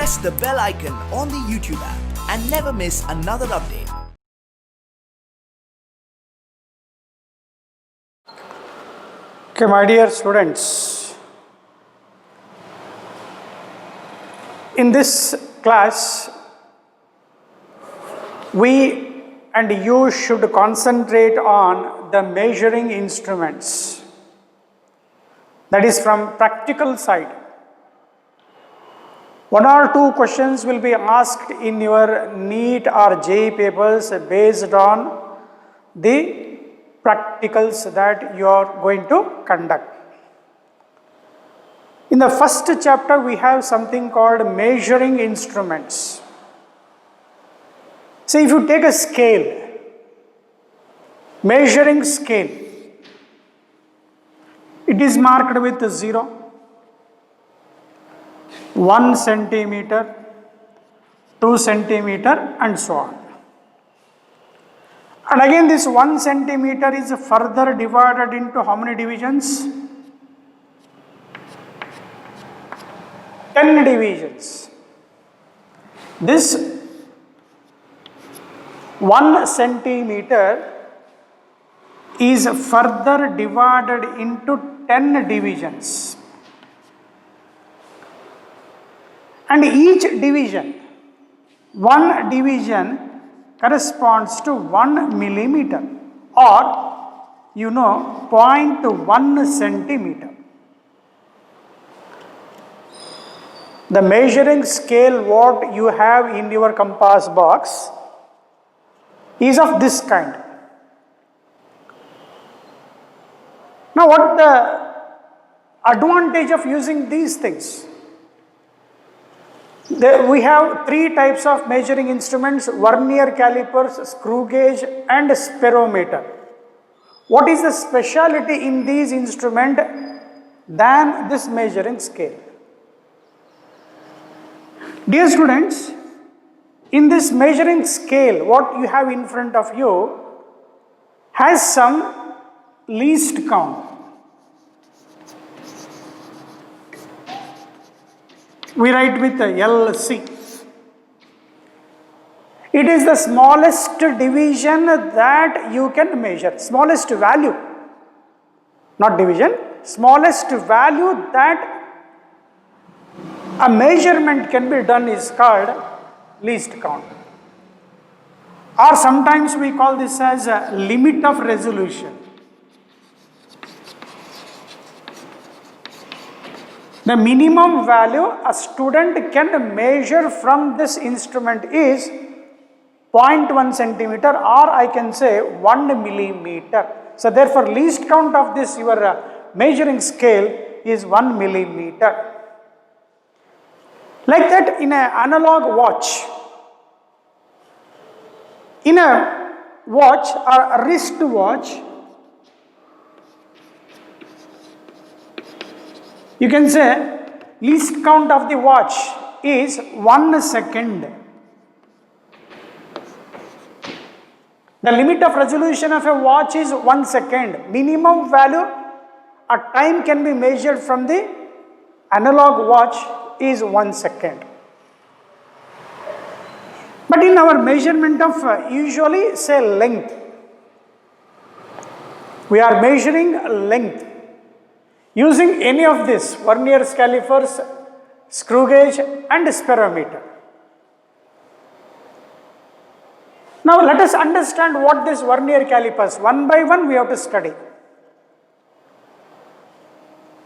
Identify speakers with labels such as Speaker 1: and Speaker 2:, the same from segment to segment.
Speaker 1: press the bell icon on the YouTube app and never miss another update.
Speaker 2: Okay, my dear students, in this class, we and you should concentrate on the measuring instruments. That is from practical side. One or two questions will be asked in your NEET or JEE papers based on the practicals that you are going to conduct. In the first chapter, we have something called measuring instruments. So if you take a scale, measuring scale, it is marked with 0, 1 centimeter, 2 centimeter and so on. And again this 1 centimeter is further divided into how many divisions? 10 divisions. This 1 centimeter is further divided into 10 divisions. And each division, one division corresponds to 1 millimeter or 0.1 centimeter. The measuring scale what you have in your compass box is of this kind. Now what the advantage of using these things? We have three types of measuring instruments: vernier calipers, screw gauge and sperometer. What is the speciality in these instruments than this measuring scale? Dear students, in this measuring scale, what you have in front of you has some least count. We write with LC. It is the smallest division that you can measure, smallest value, not division, smallest value that a measurement can be done is called least count. Or sometimes we call this as a limit of resolution. The minimum value a student can measure from this instrument is 0.1 centimeter or I can say 1 millimeter. So therefore least count of this your measuring scale is 1 millimeter. Like that in an analog watch. In a watch or a wrist watch, you can say least count of the watch is 1 second. The limit of resolution of a watch is 1 second. Minimum value, a time can be measured from the analog watch is 1 second. But in our measurement of usually say length, we are measuring length using any of this vernier calipers, screw gauge and sperometer. Now let us understand what this vernier calipers, one by one we have to study.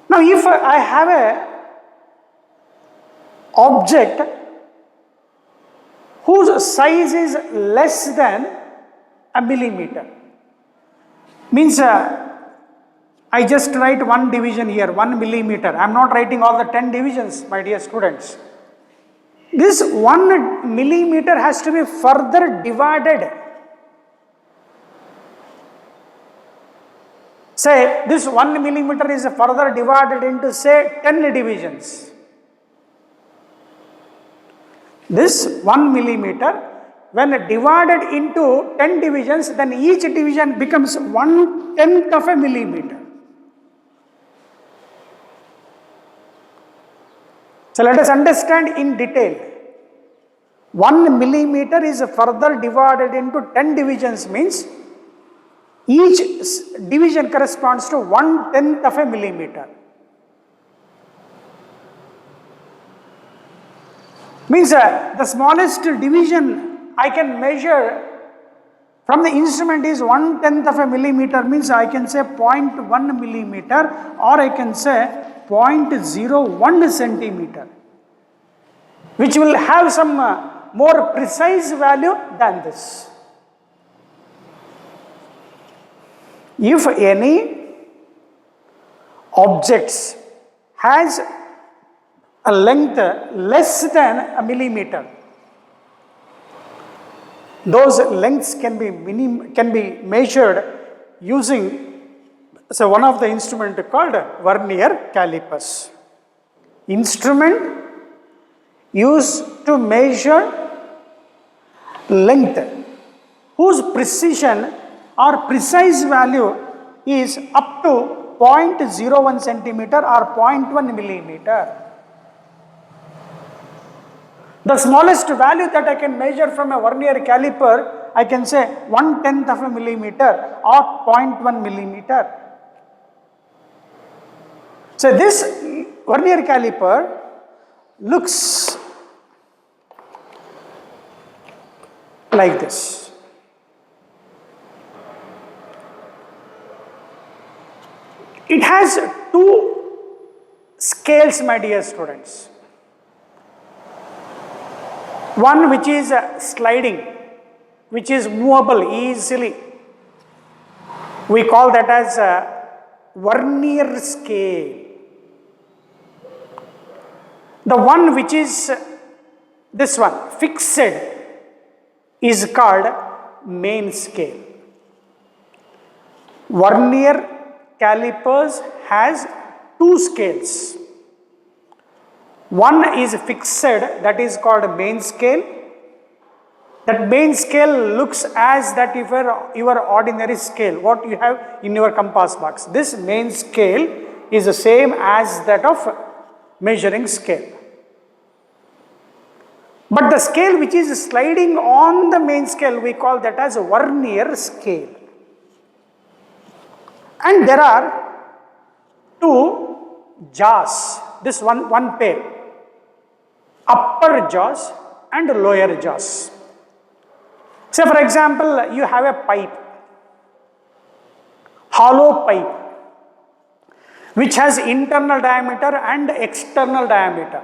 Speaker 2: Now if I have a object whose size is less than a millimeter, means I just write one division here, 1 millimeter. I am not writing all the 10 divisions, my dear students. This 1 millimeter has to be further divided. Say this 1 millimeter is further divided into say 10 divisions. This 1 millimeter, when divided into 10 divisions, then each division becomes 1/10 of a millimeter. So let us understand in detail. 1 millimeter is further divided into 10 divisions, means each division corresponds to 1/10 of a millimeter. Means the smallest division I can measure from the instrument is 1/10 of a millimeter, means I can say 0.1 millimeter, or I can say 0.01 centimeter, which will have some more precise value than this. If any objects has a length less than a millimeter, those lengths can be measured using one of the instrument called vernier calipers. Instrument used to measure length whose precision or precise value is up to 0.01 centimeter or 0.1 millimeter. The smallest value that I can measure from a vernier caliper, I can say 1/10 of a millimeter or 0.1 millimeter. So this vernier caliper looks like this. It has two scales, my dear students. One which is sliding, which is movable easily. We call that as a vernier scale. The one which is this one, fixed, is called main scale. Vernier calipers has two scales. One is fixed, that is called main scale. That main scale looks as that if your ordinary scale, what you have in your compass box. This main scale is the same as that of measuring scale. But the scale which is sliding on the main scale, we call that as a vernier scale. And there are two jaws, this one pair, upper jaws and lower jaws. Say for example, you have a pipe, hollow pipe, which has internal diameter and external diameter.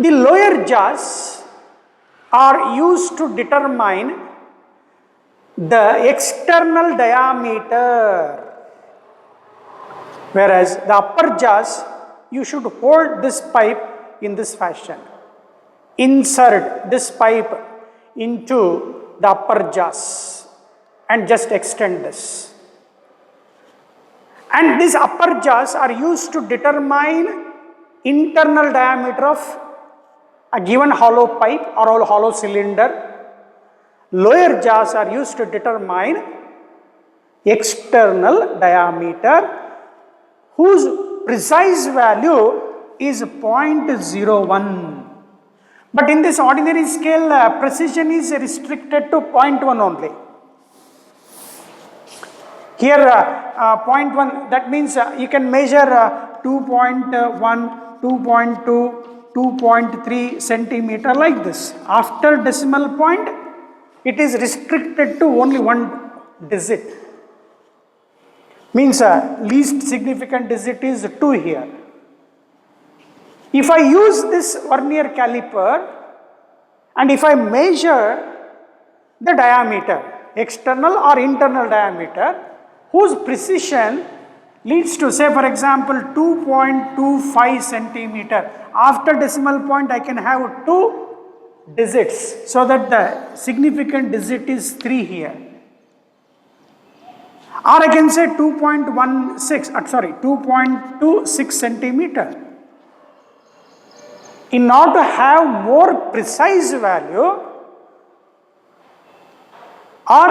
Speaker 2: The lower jaws are used to determine the external diameter, whereas the upper jaws, you should hold this pipe in this fashion. Insert this pipe into the upper jaws and just extend this. And these upper jaws are used to determine internal diameter of a given hollow pipe or a hollow cylinder. Lower jaws are used to determine external diameter, whose precise value is 0.01. But in this ordinary scale, precision is restricted to 0.1 only. Here 0.1, that means you can measure 2.1, 2.2, 2.3 centimeter like this. After decimal point, it is restricted to only one digit. Means least significant digit is 2 here. If I use this vernier caliper and if I measure the diameter, external or internal diameter, whose precision leads to, say for example, 2.25 centimeter. After decimal point, I can have 2 digits, so that the significant digit is 3 here. Or I can say 2.26 centimeter. In order to have more precise value, or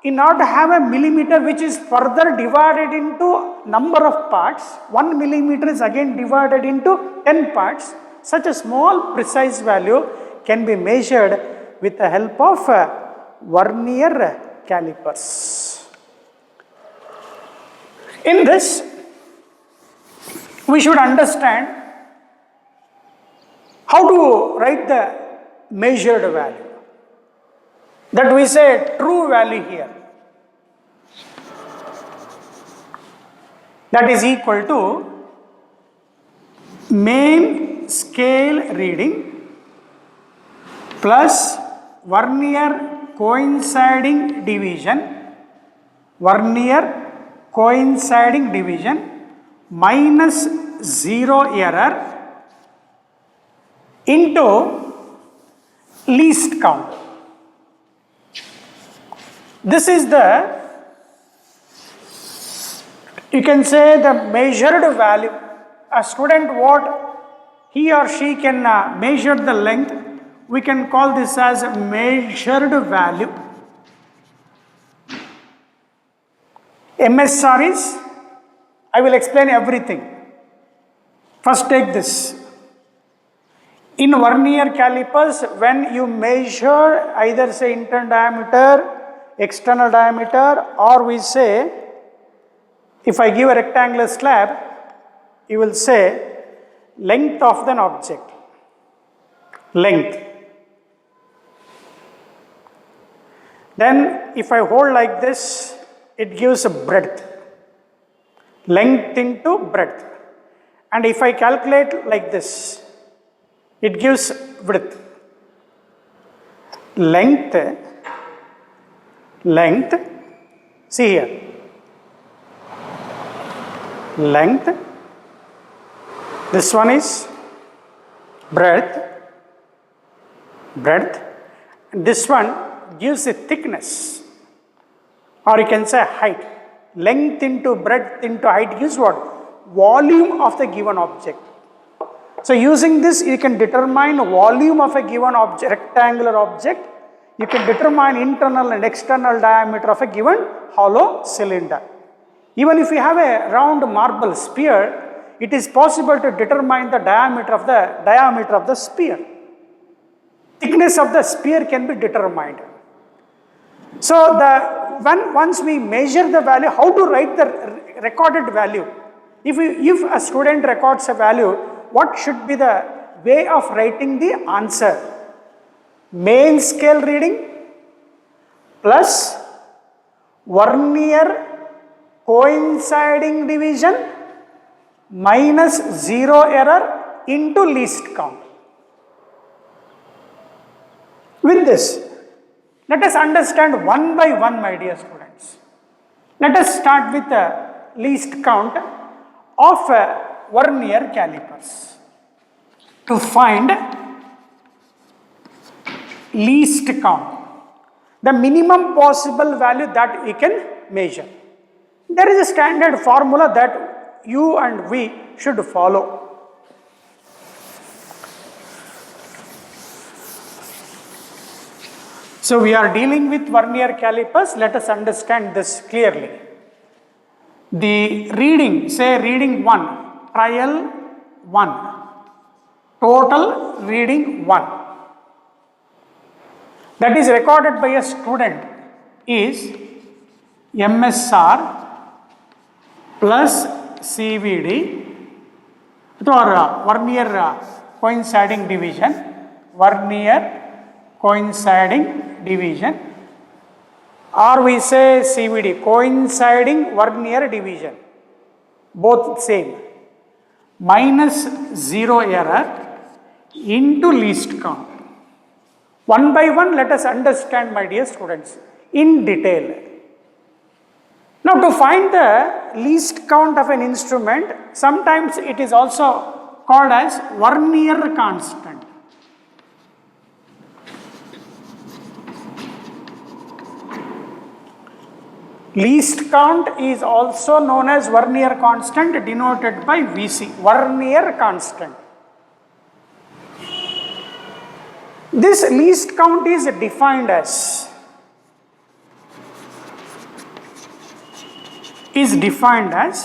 Speaker 2: in order to have a millimeter which is further divided into number of parts, 1 millimeter is again divided into 10 parts, such a small precise value can be measured with the help of vernier calipers. In this, we should understand how to write the measured value. That we say true value here. That is equal to main scale reading plus vernier coinciding division, minus 0 error into least count. This is the, you can say, the measured value. A student, what he or she can measure the length, we can call this as measured value. MSR is, I will explain everything. First take this. In vernier calipers, when you measure either say internal diameter, external diameter, or we say, if I give a rectangular slab, you will say length of an object, length. Then if I hold like this, it gives a breadth, length into breadth. And if I calculate like this, it gives width, length, see here, length, this one is breadth, and this one gives a thickness, or you can say height. Length into breadth into height gives what? Volume of the given object. So using this, you can determine volume of a given object, rectangular object. You can determine internal and external diameter of a given hollow cylinder. Even if you have a round marble sphere, it is possible to determine the diameter of the sphere. Thickness of the sphere can be determined. So once we measure the value, how to write the recorded value? If a student records a value, what should be the way of writing the answer? Main scale reading plus vernier coinciding division minus 0 error into least count. With this, let us understand one by one, my dear students. Let us start with the least count of vernier calipers. To find least count, the minimum possible value that we can measure. There is a standard formula that you and we should follow. So we are dealing with vernier calipers. Let us understand this clearly. The reading, say reading 1, trial 1, total reading 1. That is recorded by a student is MSR plus CVD or vernier coinciding division, or we say CVD, coinciding vernier division, both same, minus 0 error into least count. One by one, let us understand, my dear students, in detail. Now, to find the least count of an instrument, sometimes it is also called as vernier constant. Least count is also known as vernier constant, denoted by VC, vernier constant. This least count is defined as is defined as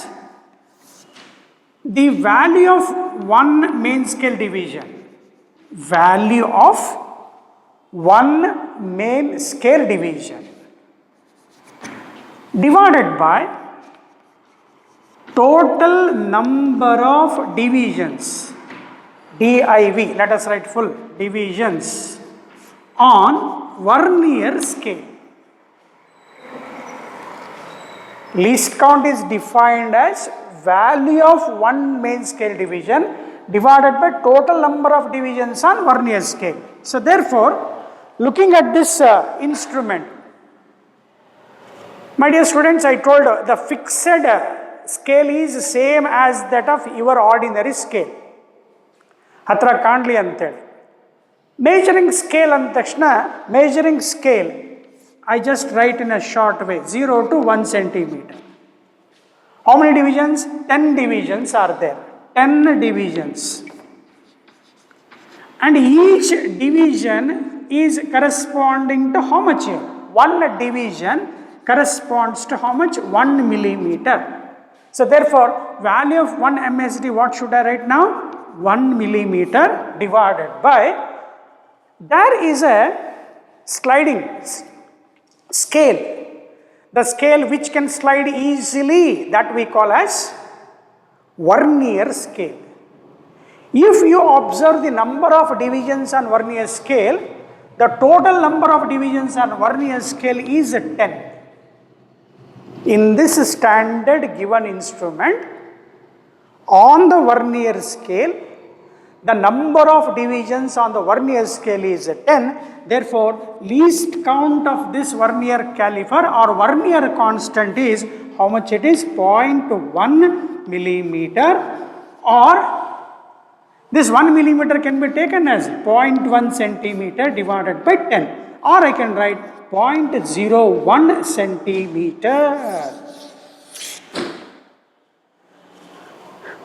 Speaker 2: the value of one main scale division, value of one main scale division divided by total number of divisions, DIV, let us write full, divisions on vernier scale. Least count is defined as value of one main scale division divided by total number of divisions on vernier scale. So therefore, looking at this instrument, my dear students, I told the fixed scale is same as that of your ordinary scale. ಹತ್ರ ಕಾಣಲಿ ಅಂತೇಳಿ. Measuring scale ಅಂದ ತಕ್ಷಣ measuring scale I just write in a short way 0 to 1 centimeter. How many divisions? 10 divisions are there. 10 divisions. And each division is corresponding to how much here? One division corresponds to how much? 1 millimeter. So therefore, value of 1 MSD, what should I write now? 1 millimeter divided by, there is a sliding scale, the scale which can slide easily, that we call as vernier scale. If you observe the number of divisions on vernier scale, the total number of divisions on vernier scale is 10. In this standard given instrument, on the vernier scale, the number of divisions on the vernier scale is 10. Therefore, least count of this vernier caliper or vernier constant is how much it is? 0.1 millimeter, or this 1 millimeter can be taken as 0.1 centimeter divided by 10, or I can write 0.01 centimeter.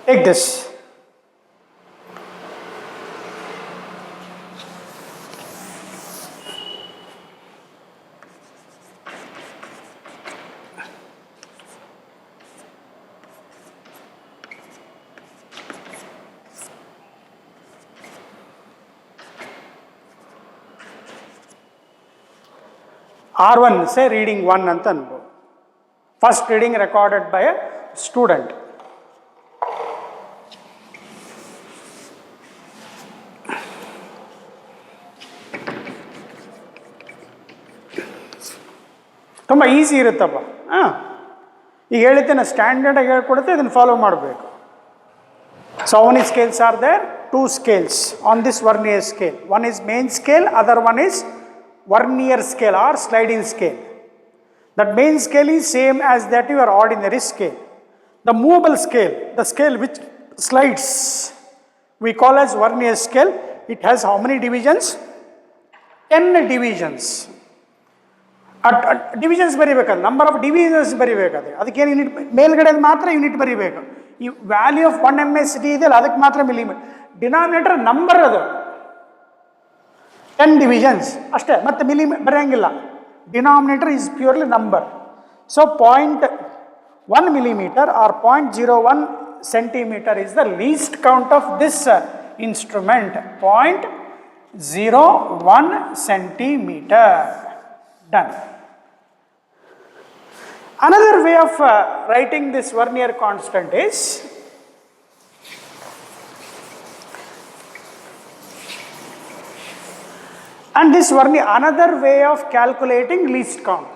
Speaker 2: Take this. R1 say reading 1 ಅಂತ ಅನ್ಬೋದು. First reading recorded by a student. ತುಂಬ easy ಇರುತ್ತಪ್ಪ. ಈಗ ಹೇಳಿದ್ದೇನೆ, ಸ್ಟ್ಯಾಂಡರ್ಡಾಗಿ ಹೇಳ್ಕೊಡುತ್ತೆ, ಇದನ್ನು follow ಮಾಡಬೇಕು. So how many scales are there? 2 scales on this vernier scale. One is main scale, other one is vernier scale or sliding scale. That main scale is same as that your ordinary scale. The movable scale, the scale which slides, we call as vernier scale. It has how many divisions? 10 divisions. Divisions ಬರಿಬೇಕಲ್ಲ, number of divisions ಬರಿಬೇಕಾದ್ರೆ ಅದಕ್ಕೇನು unit, ಮೇಲ್ಗಡೆ ಮಾತ್ರ unit ಬರಿಬೇಕು. ಈ value of 1 MSD ಇದೆಯಲ್ಲ ಅದಕ್ಕೆ ಮಾತ್ರ ಮಿಲಿಮೀಟರ್. ಡಿನಾಮಿನೇಟರ್ ನಂಬರ್ ಅದು 10 divisions ಅಷ್ಟೇ, ಮತ್ತೆ ಬರೆಯಂಗಿಲ್ಲ. Denominator is purely number. So 0.1 millimeter or 0.01 centimeter is the least count of this instrument. 0.01 centimeter. Done. Another way of writing this vernier constant is, and this vernier, another way of calculating least count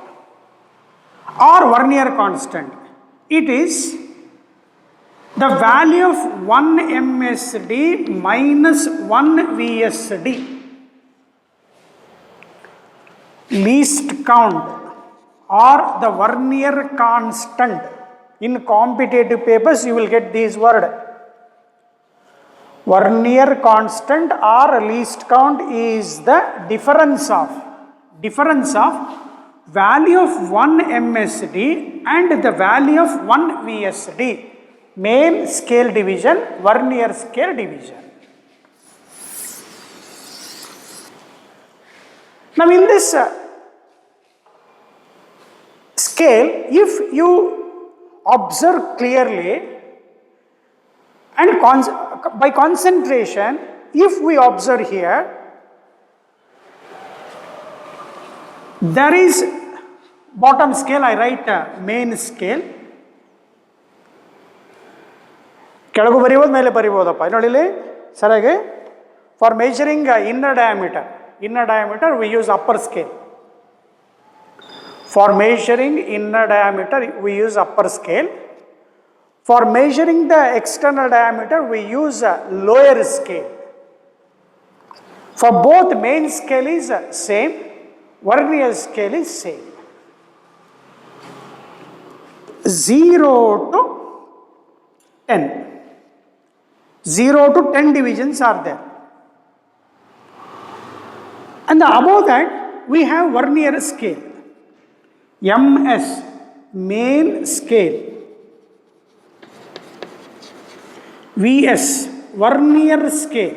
Speaker 2: or vernier constant, it is the value of 1 MSD minus 1 VSD. Least count or the vernier constant. In competitive papers you will get these word. Vernier constant or least count is the difference of value of 1 MSD and the value of 1 VSD. Main scale division, vernier scale division. Now in this scale, if you observe clearly and by concentration, if we observe here, there is bottom scale, I write main scale. ಕೆಳಗೂ ಬರೀಬೋದು ಮೇಲೆ ಬರೀಬೋದಪ್ಪ ನೋಡಿ ಇಲ್ಲಿ ಸರಿಯಾಗಿ. For measuring inner diameter we use upper scale. For measuring inner diameter we use upper scale. For measuring the external diameter we use lower scale. For both main scale is same, vernier scale is same. 0 to 10. 0 to 10 divisions are there. And above that we have vernier scale. MS, main scale. VS, vernier scale.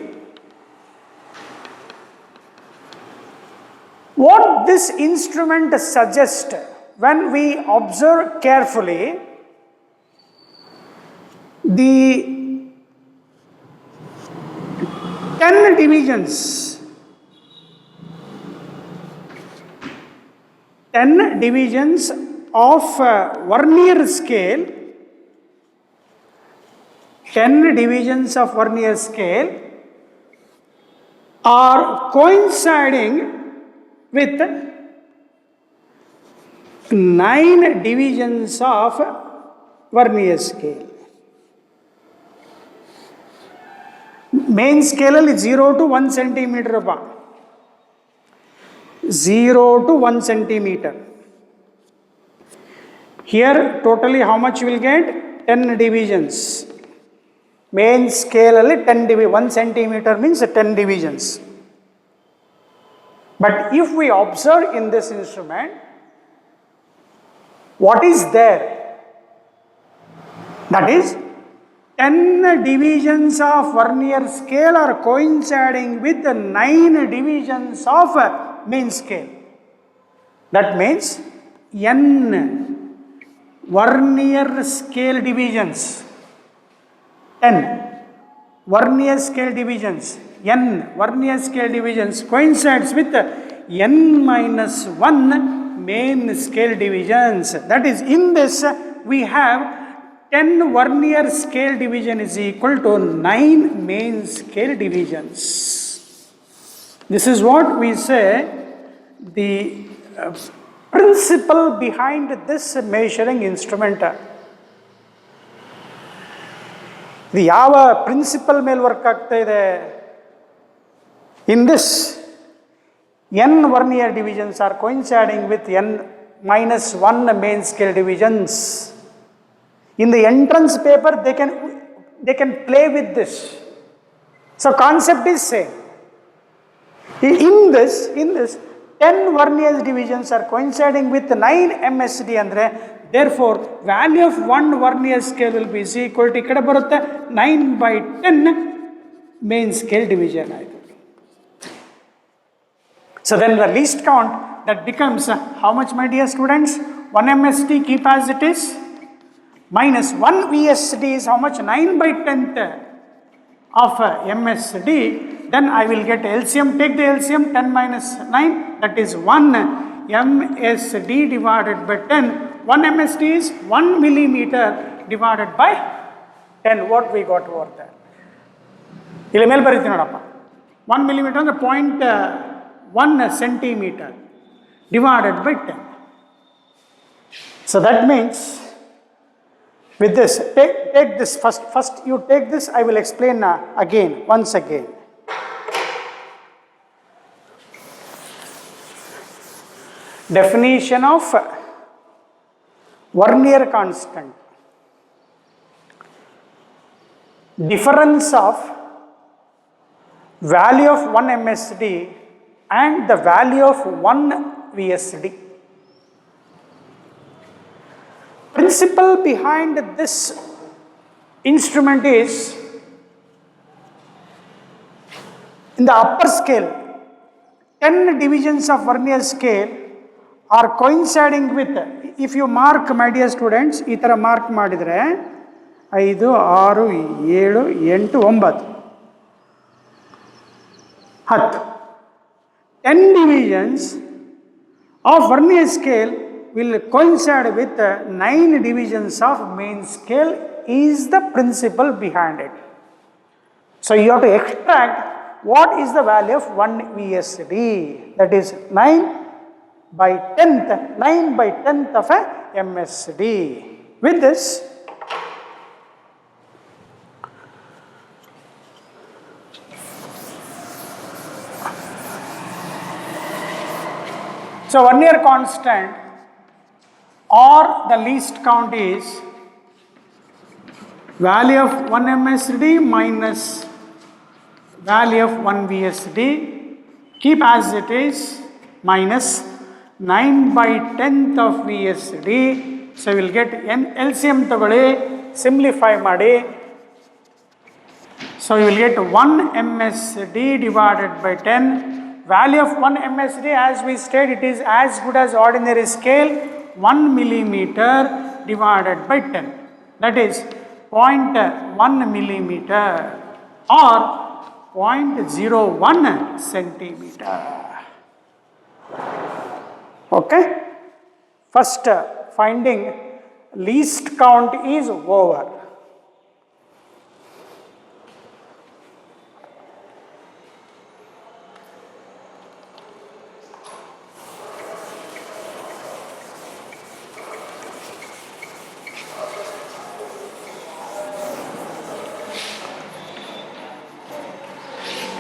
Speaker 2: What this instrument suggests when we observe carefully, the 10 divisions, 10 divisions of vernier scale, 10 divisions of vernier scale are coinciding with 9 divisions of vernier scale. Main scale is 0 to 1 centimeter. 0 to 1 centimeter. Here totally how much you will get? 10 divisions. Main scale 10 divisions. 1 centimeter means 10 divisions. But if we observe in this instrument, what is there? That is 10 divisions of vernier scale are coinciding with the 9 divisions of main scale. That means n vernier scale divisions, 10 vernier scale divisions, n vernier scale divisions coincides with n minus 1 main scale divisions. That is, in this we have 10 vernier scale division is equal to 9 main scale divisions. This is what we say the principle behind this measuring instrument. ಇದು ಯಾವ principal ಮೇಲೆ work ಆಗ್ತಾ ಇದೆ? In this, n vernier divisions are coinciding with n minus 1 main scale divisions. In the entrance paper, they can play with this. So concept is same. In this 10 vernier divisions are coinciding with 9 MSD andre, therefore value of 1 vernier scale will be is equal to ikkada barutte 9/10 main scale division. So then the least count that becomes how much, my dear students? 1 MSD keep as it is, minus 1 VSD is how much? 9/10th of MSD. Then I will get LCM. Take the LCM, 10 minus 9, that is 1 MSD divided by 10. 1 MSD is 1 millimeter divided by 10. What we got over there? ಇಲ್ಲಿ ಮೇಲೆ ಬರೀತೀನಿ ನೋಡಪ್ಪ. 1 millimeter ಅಂದರೆ 0.1 centimeter divided by 10. So that means with this, take this first you take this, I will explain once again. Definition of vernier constant. Difference of value of 1 MSD and the value of 1 VSD. Principle behind this instrument is, in the upper scale, 10 divisions of vernier scale are coinciding with, if you mark, my dear students, ಈ ಥರ mark ಮಾಡಿದರೆ 5, 6, 7, 8, 9, 10. 10 divisions of vernier scale will coincide with 9 divisions of main scale is the principle behind it. So you have to extract what is the value of 1 VSD, that is 9 by 10th of a MSD. With this, so vernier constant or the least count is value of 1 MSD minus value of 1 VSD, keep as it is, minus 9 by 10th of VSD. So we will get LCM ತಗೊಳ್ಳಿ, simplify ಮಾಡಿ. So you will get 1 MSD divided by 10. Value of 1 MSD, as we said, it is as good as ordinary scale, 1 millimeter divided by 10. That is 0.1 millimeter or 0.01 centimeter. Okay? First finding, least count is over.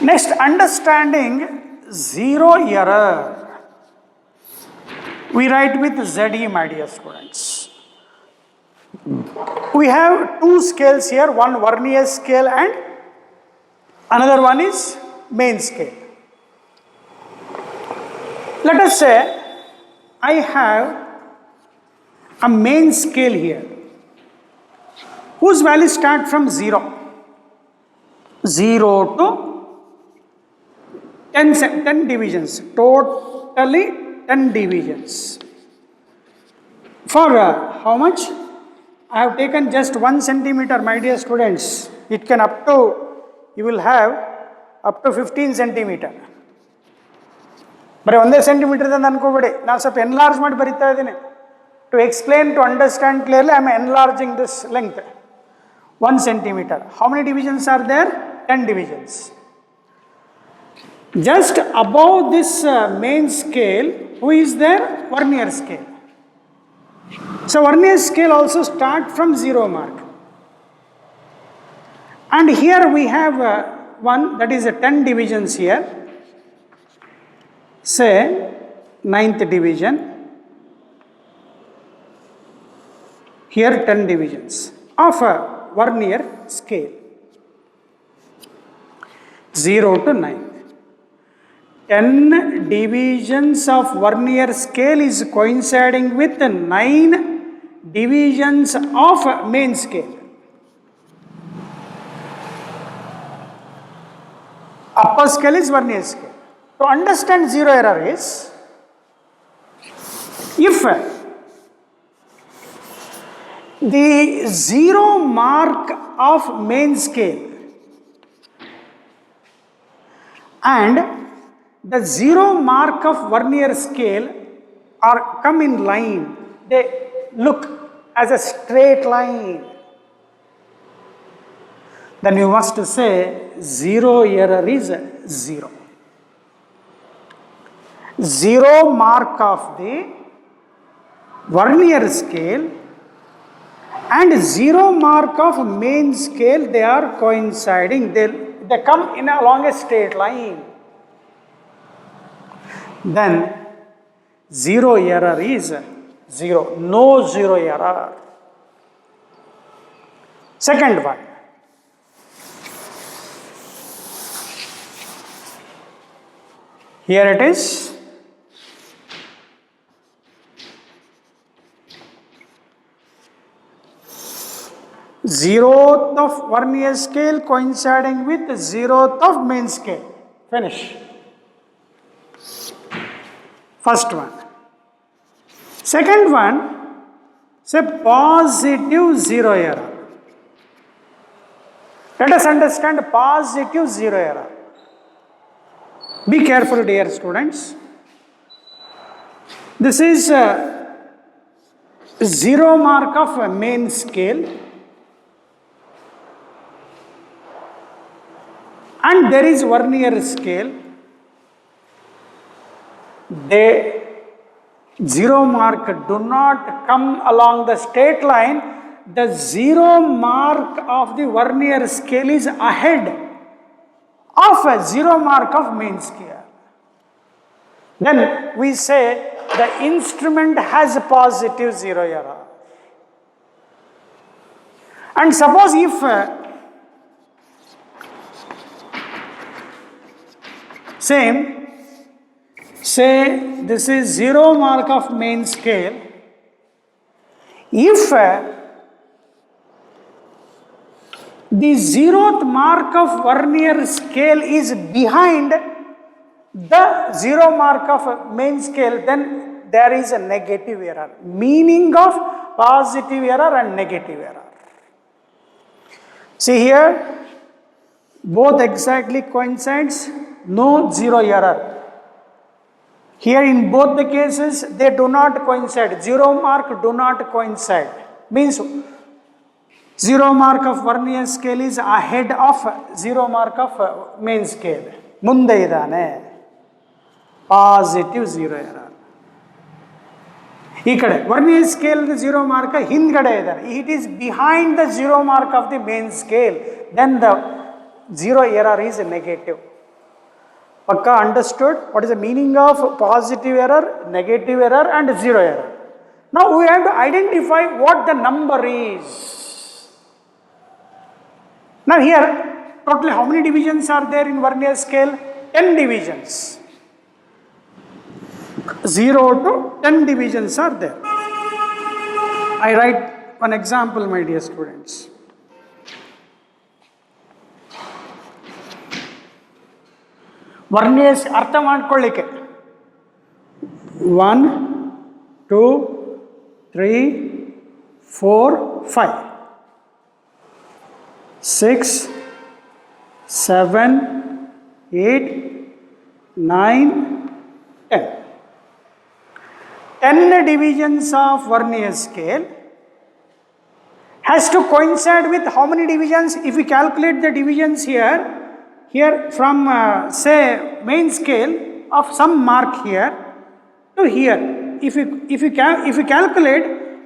Speaker 2: Next, understanding zero error. We write with ZE, my dear students. We have two scales here, one vernier scale and another one is main scale. Let us say I have a main scale here whose values start from 0 to 10 divisions, totally 10 divisions. For how much? I have taken just 1 centimeter, my dear students. It can you will have up to 15 centimeter. But 1 centimeter then ಅನ್ಕೋಬೇಡಿ, ನಾನು ಸ್ವಲ್ಪ enlarge ಮಾಡಿ ಬರಿತಾ ಇದ್ದೀನಿ. To explain, to understand clearly, I am enlarging this length. 1 centimeter. How many divisions are there? 10 divisions. Just above this main scale, who is there? Vernier scale. So vernier scale also start from 0 mark. And here we have one, that is 10 divisions here. Say 9th division. Here 10 divisions of a vernier scale. 0 to 9. 10 divisions of vernier scale is coinciding with 9 divisions of main scale. Upper scale is vernier scale. To understand zero error is, if the 0 mark of main scale and the 0 mark of vernier scale are come in line, they look as a straight line, then you must say zero error is 0. 0 mark of the vernier scale and 0 mark of main scale, they are coinciding, they come in along a straight line. Then zero error is 0, no zero error. Second one, here it is. Zeroth of vernier scale coinciding with 0th of main scale. Finish. First one. Second one, say positive zero error. Let us understand positive zero error. Be careful, dear students. This is zero mark of main scale, and there is vernier scale. They zero mark do not come along the straight line. The zero mark of the vernier scale is ahead of a zero mark of main scale. Then we say the instrument has a positive zero error. And suppose if say this is zero mark of main scale, if the zeroth mark of vernier scale is behind the zero mark of main scale, then there is a negative error. Meaning of positive error and negative error. See here, both exactly coincides, no zero error. Here in both the cases, they do not coincide. Zero mark do not coincide. Means zero mark of vernier scale is ahead of zero mark of main scale. Munde idane. Positive zero error. ಈ ಕಡೆ vernier scale zero mark ಹಿಂದ್ಗಡೆ ಇದ್ದಾರೆ. It is behind the zero mark of the main scale. Then the zero error is negative. Pakka understood what is the meaning of positive error, negative error and zero error. Now we have to identify what the number is. Now here totally how many divisions are there in vernier scale? 10 divisions. 0 to 10 divisions are there. I write one example, my dear students. Vernier ಅರ್ಥ ಮಾಡ್ಕೊಳ್ಳಿಕ್ಕೆ 1 2 3 4 5 6 7 8 9 10 10 divisions of vernier scale has to coincide with how many divisions? If we calculate the divisions here from say main scale of some mark here to here, if you calculate,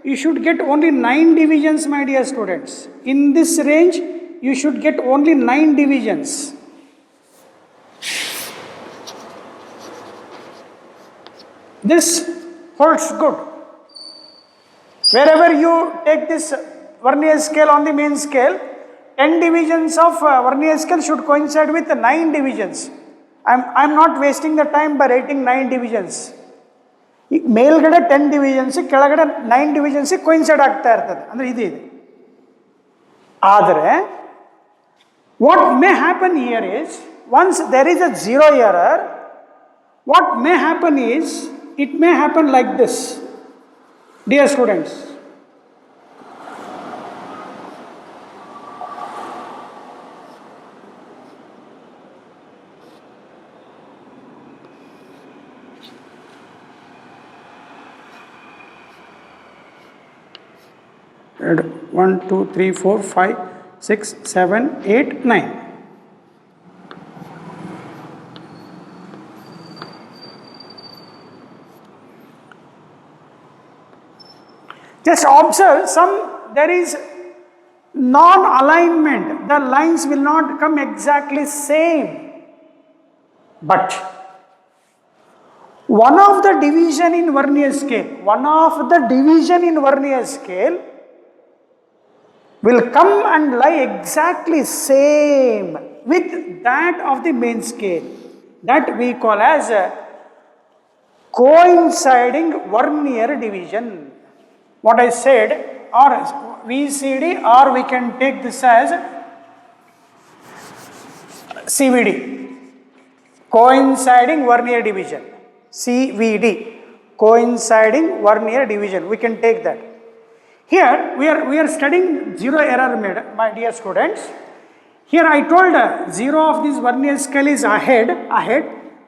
Speaker 2: you should get only 9 divisions, my dear students. In this range you should get only 9 divisions. This holds good. Wherever you take this vernier scale on the main scale, 10 divisions of vernier scale should coincide with 9 divisions. I am not wasting the time by writing 9 divisions. ಮೇಲ್ಗಡೆ 10 divisions, ಕೆಳಗಡೆ 9 divisions coincide ಆಗ್ತಾ ಇರ್ತದೆ. ಅಂದರೆ ಇದು ಆದರೆ what may happen here is, once there is a zero error, what may happen is, it may happen like this. Dear students, add 1 2 3 4 5 6 7 8 9. Just observe, there is non-alignment. The lines will not come exactly same. But one of the division in vernier scale will come and lie exactly same with that of the main scale. That we call as a coinciding vernier division. What I said, or VCD, or we can take this as CVD, coinciding vernier division, CVD, coinciding vernier division. We can take that. Here we are studying zero error, my dear students. Here I told zero of this vernier scale is ahead,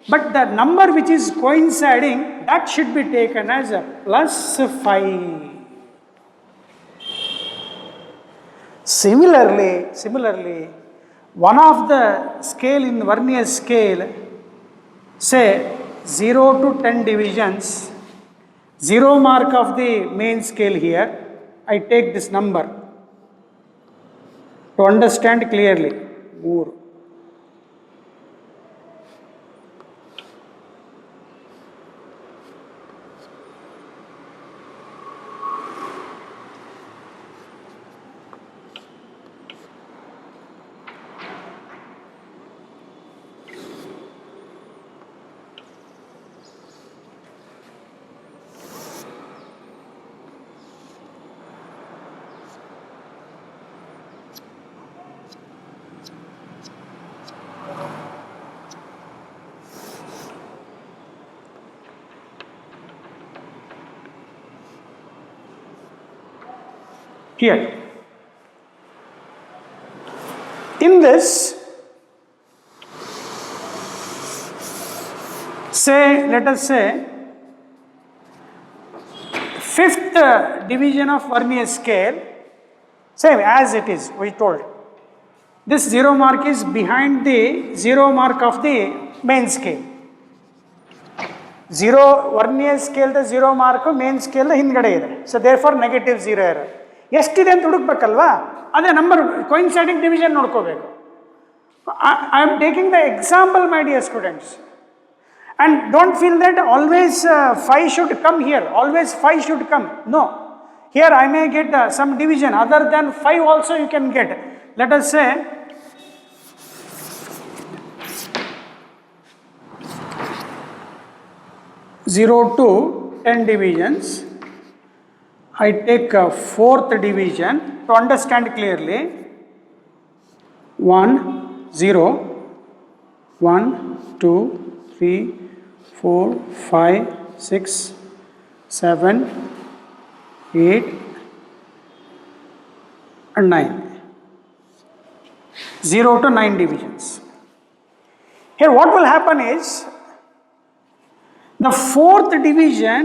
Speaker 2: but the number which is coinciding, that should be taken as a plus 5. Similarly, one of the scale in vernier scale, say 0 to 10 divisions, 0 mark of the main scale here, I take this number to understand clearly. More. Here, in this, let us say, fifth division of vernier scale, same as it is, we told. This 0 mark is behind the 0 mark of the main scale. 0 vernier scale the 0 mark, main scale the hindgade ide. So therefore negative 0 error. ಎಷ್ಟಿದೆ ಅಂತ ಹುಡುಕ್ಬೇಕಲ್ವಾ, ಅದೇ number coinciding division ನೋಡ್ಕೋಬೇಕು. I am taking the example, my dear students, and don't feel that always 5 should come here, always 5 should come. No, here I may get some division other than 5 also you can get. Let us say zero to 10 divisions. I take a fourth division to understand clearly. 1, 0, 1, 2, 3, 4, 5, 6, 7, 8, and 9. 0 to 9 divisions. Here what will happen is, the fourth division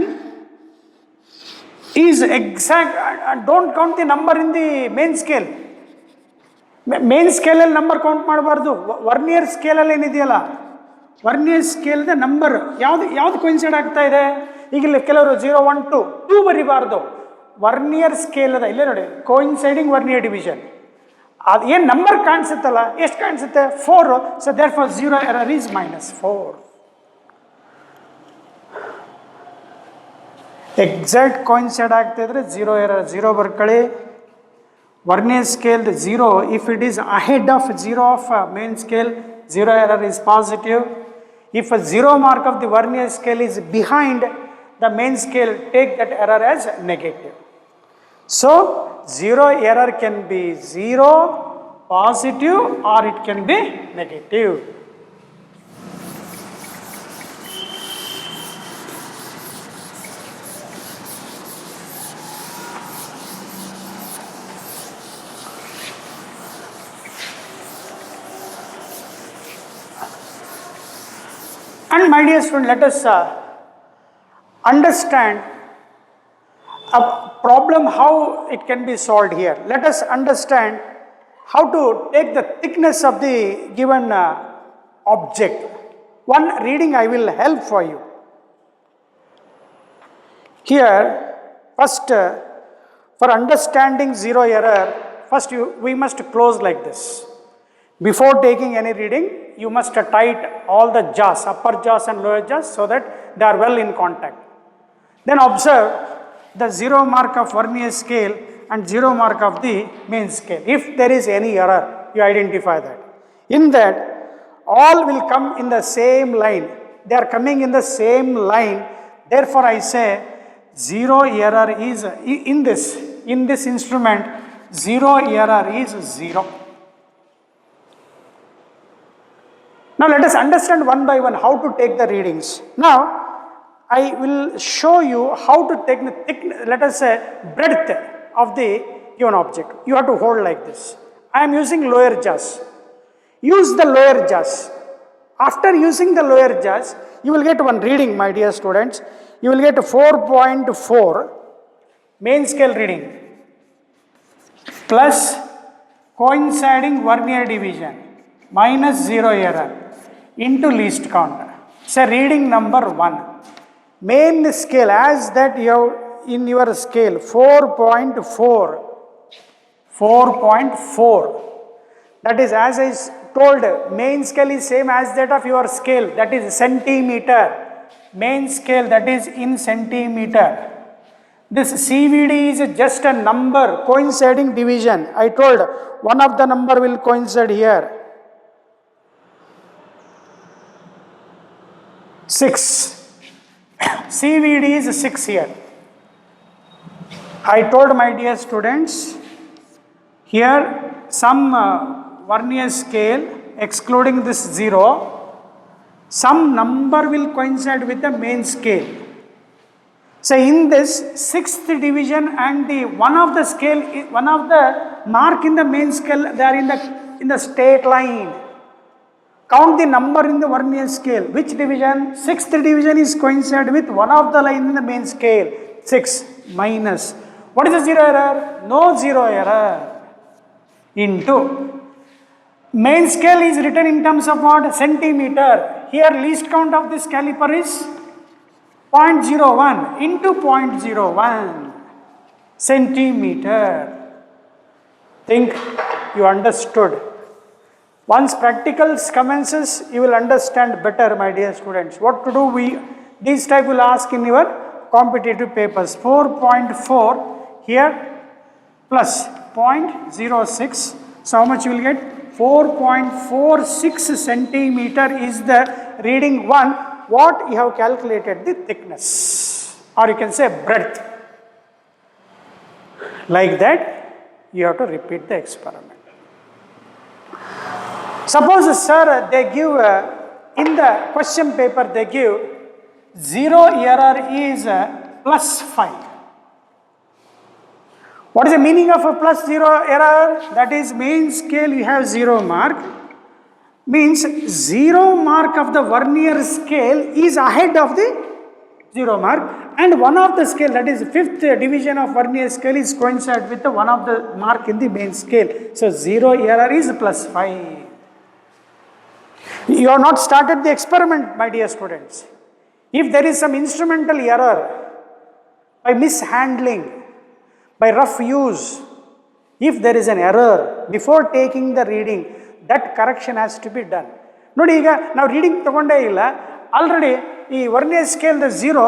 Speaker 2: is exact, don't count the number in the main scale. Main scale ಅಲ್ಲಿ number count ಮಾಡಬಾರ್ದು. Vernier ಸ್ಕೇಲಲ್ಲಿ ಏನಿದೆಯಲ್ಲ, vernier ಸ್ಕೇಲ್ದ number ಯಾವ್ದು coincide ಆಗ್ತಾ ಇದೆ. ಈಗ ಇಲ್ಲಿ ಕೆಲವರು 0, 1, 2 ಬರಿಬಾರ್ದು. Vernier ಸ್ಕೇಲದ ಇಲ್ಲೇ ನೋಡಿ, ಕೋಯಿನ್ಸೈಡಿಂಗ್ ವರ್ನಿಯರ್ ಡಿವಿಷನ್, ಅದು ಏನು ನಂಬರ್ ಕಾಣಿಸುತ್ತಲ್ಲ, ಎಷ್ಟು ಕಾಣಿಸುತ್ತೆ, 4. So there for 0 error is -4. Exact coincide ಆಗ್ತಾ ಇದ್ರೆ 0 ಎರರ್, 0 ಬರ್ಕೊಳ್ಳಿ. Vernier scale 0, if it is ahead of 0 of main scale, 0 error is positive. If a 0 mark of the vernier scale is behind the main scale, take that error as negative. So 0 error can be 0 positive or it can be negative. And my dear student, let us understand a problem, how it can be solved here. Let us understand how to take the thickness of the given object. One reading I will help for you. Here, first, for understanding 0 error, first we must close like this. Before taking any reading, you must tight all the jaws, upper jaws and lower jaws, so that they are well in contact. Then observe the 0 mark of vernier scale and 0 mark of the main scale. If there is any error, you identify that. In that, all will come in the same line. They are coming in the same line. Therefore, I say 0 error is, in this instrument, 0 error is 0. Now let us understand one by one how to take the readings. Now I will show you how to take the thickness, let us say breadth of the given object. You have to hold like this. I am using lower jaws. Use the lower jaws. After using the lower jaws, you will get one reading, my dear students. You will get 4.4 main scale reading plus coinciding vernier division minus 0 error into least count. So reading number 1. Main scale as that you have in your scale 4.4. That is, as I told, main scale is same as that of your scale, that is centimeter. Main scale, that is in centimeter. This CVD is just a number coinciding division. I told one of the number will coincide here. 6. CVD is 6 here. I told my dear students, here some vernier scale excluding this 0, some number will coincide with the main scale. So in this 6th division and the one of the scale, one of the mark in the main scale, they are in the straight line. Count the number in the vernier scale. Which division? 6th division is coincide with one of the line in the main scale. 6 minus. What is the 0 error? No 0 error. Into. Main scale is written in terms of what? Centimeter. Here least count of this caliper is 0.01 into 0.01 centimeter. Think you understood. Once practicals commences, you will understand better, my dear students. What to do? These type will ask in your competitive papers. 4.4 here plus 0.06. So how much you will get? 4.46 centimeter is the reading 1. What you have calculated the thickness, or you can say breadth. Like that, you have to repeat the experiment. Suppose, sir, they give in the question paper they give 0 error is plus 5. What is the meaning of a plus 0 error? That is, main scale you have 0 mark. Means 0 mark of the vernier scale is ahead of the 0 mark, and one of the scale, that is 5th division of vernier scale, is coincide with the one of the mark in the main scale. So 0 error is plus 5. You have not started the experiment, my dear students. If there is some instrumental error by mishandling, by rough use, if there is an error before taking the reading, that correction has to be done. Nodi, iga now reading tagonde illa, already ee vernier scale the 0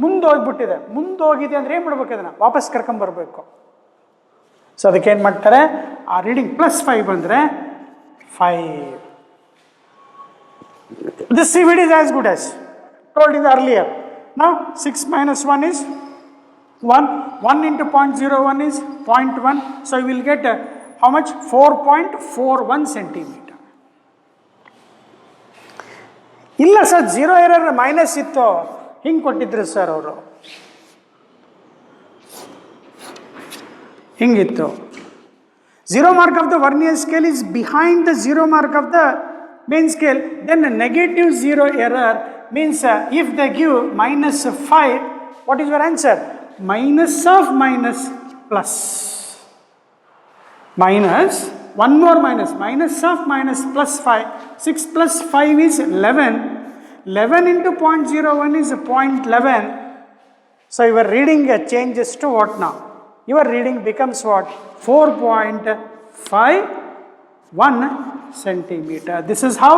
Speaker 2: mundu hogibittide. Mundu hogide andre ಏನು ಮಾಡಬೇಕು ಅದನ್ನ ವಾಪಸ್ ಕರ್ಕೊಂಡು ಬರಬೇಕು. So ಅದಕ್ಕೆ ಏನು ಮಾಡ್ತಾರೆ, ಆ ರೀಡಿಂಗ್ ಪ್ಲಸ್ 5 ಬಂದ್ರೆ 5. This CVD is as good as told in the earlier. Now 6 minus 1 is 1. 1 into 0.01 is 0.1. So you will get how much? 4.41 centimeter. ಇಲ್ಲ ಸರ್ 0 ಎರರ್ ಮೈನಸ್ ಇತ್ತು, ಹಿಂಗೆ ಕೊಟ್ಟಿದ್ರು ಸರ್ ಅವರು. ಹಿಂಗಿತ್ತು. 0 mark of the vernier scale is behind the 0 mark of the main scale. Then a negative 0 error means if they give minus 5, what is your answer? Minus of minus plus. Minus, one more minus, minus of minus plus 5. 6 plus 5 is 11. 11 into 0.01 is 0.11. So your reading changes to what now? Your reading becomes what? 4.51 centimeter. This is how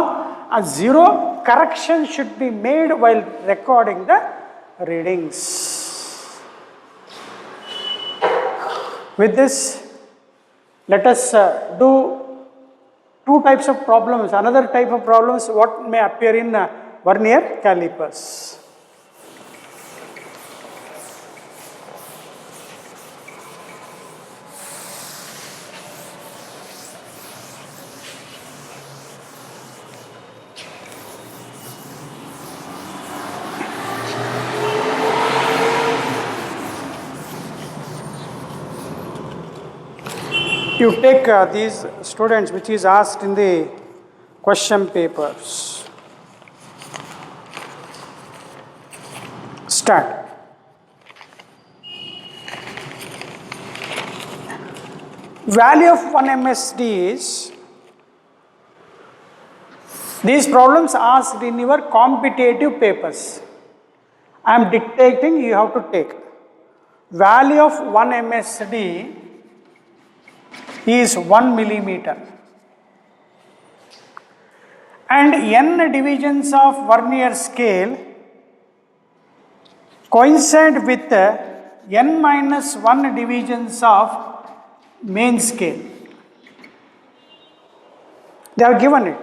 Speaker 2: a 0 correction should be made while recording the readings. With this, let us do two types of problems. Another type of problems what may appear in vernier calipers. You take these students which is asked in the question papers. Start. Value of 1 MSD is, these problems asked in your competitive papers. I am dictating, you have to take. Value of 1 MSD is 1 millimeter. And n divisions of vernier scale coincide with n minus 1 divisions of main scale. They have given it.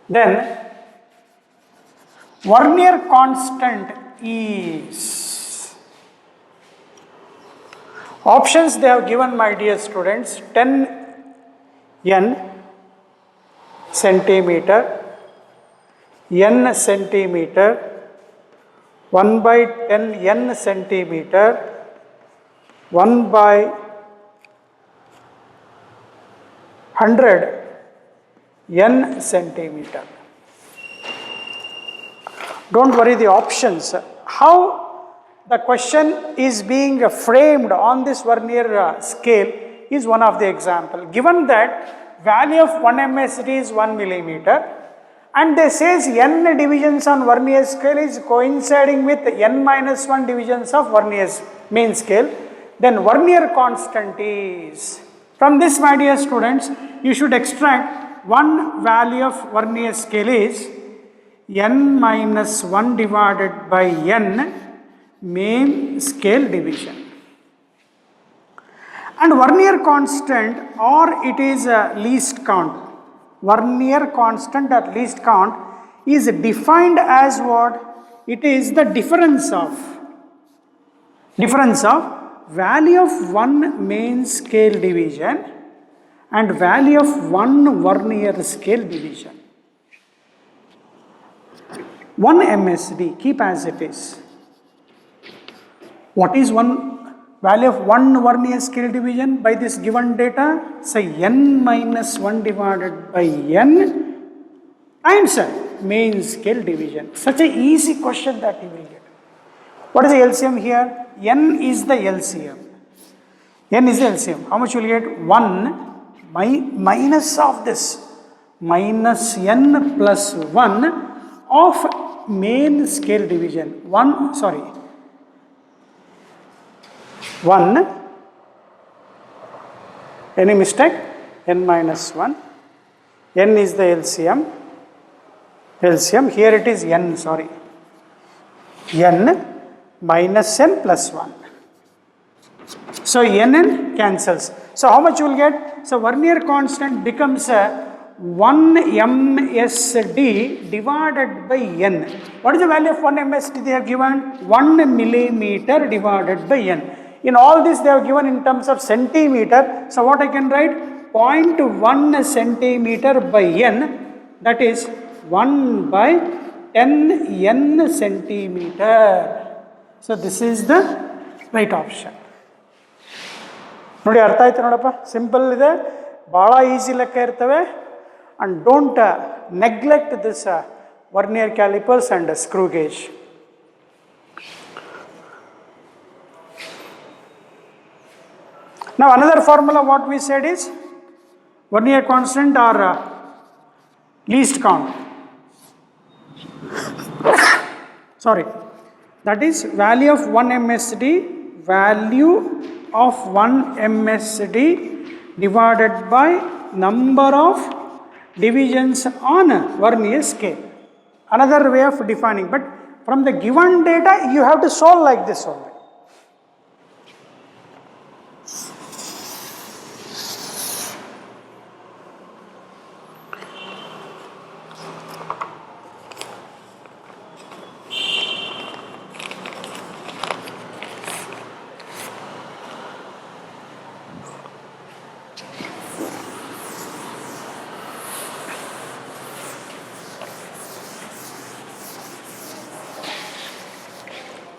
Speaker 2: Then vernier constant is, options they have given, my dear students, 10 n centimeter, n centimeter, 1 by 10 n centimeter, 1 by 100 n centimeter. Don't worry the options. How the question is being framed on this vernier scale is one of the example. Given that value of 1 MSD is 1 millimeter and they says n divisions on vernier scale is coinciding with n minus 1 divisions of vernier's main scale, then vernier constant is, from this, my dear students, you should extract one value of vernier scale is n minus 1 divided by n main scale division. And vernier constant, or it is a least count. Vernier constant or least count is defined as what? It is the difference of value of one main scale division and value of one vernier scale division. 1 MSD, keep as it is. What is one value of one vernier scale division by this given data? Say n minus 1 divided by n times main scale division. Such a easy question that you will get. What is the LCM here? N is the LCM. N is the LCM. How much you will get? 1 minus of this, minus n plus 1 of main scale division. 1, any mistake? N minus 1. N is the LCM. Here it is n, n minus n plus 1. So n cancels. So how much you will get? So vernier constant becomes 1 MSD divided by n. What is the value of 1 MSD they have given? 1 millimeter divided by n. In all this they have given in terms of centimeter. So what I can write? 0.1 centimeter by n, that is 1 by 10 n centimeter. So this is the right option. ನೋಡಿ ಅರ್ಥ ಆಯ್ತು ನೋಡಪ್ಪ, simple ಇದೆ, ಭಾಳ easy ಲೆಕ್ಕ ಇರ್ತವೆ. And don't neglect this vernier calipers and screw gauge. Now another formula what we said is vernier constant or least count. That is value of 1 MSD, value of 1 MSD divided by number of divisions on vernier scale. Another way of defining, but from the given data you have to solve like this only.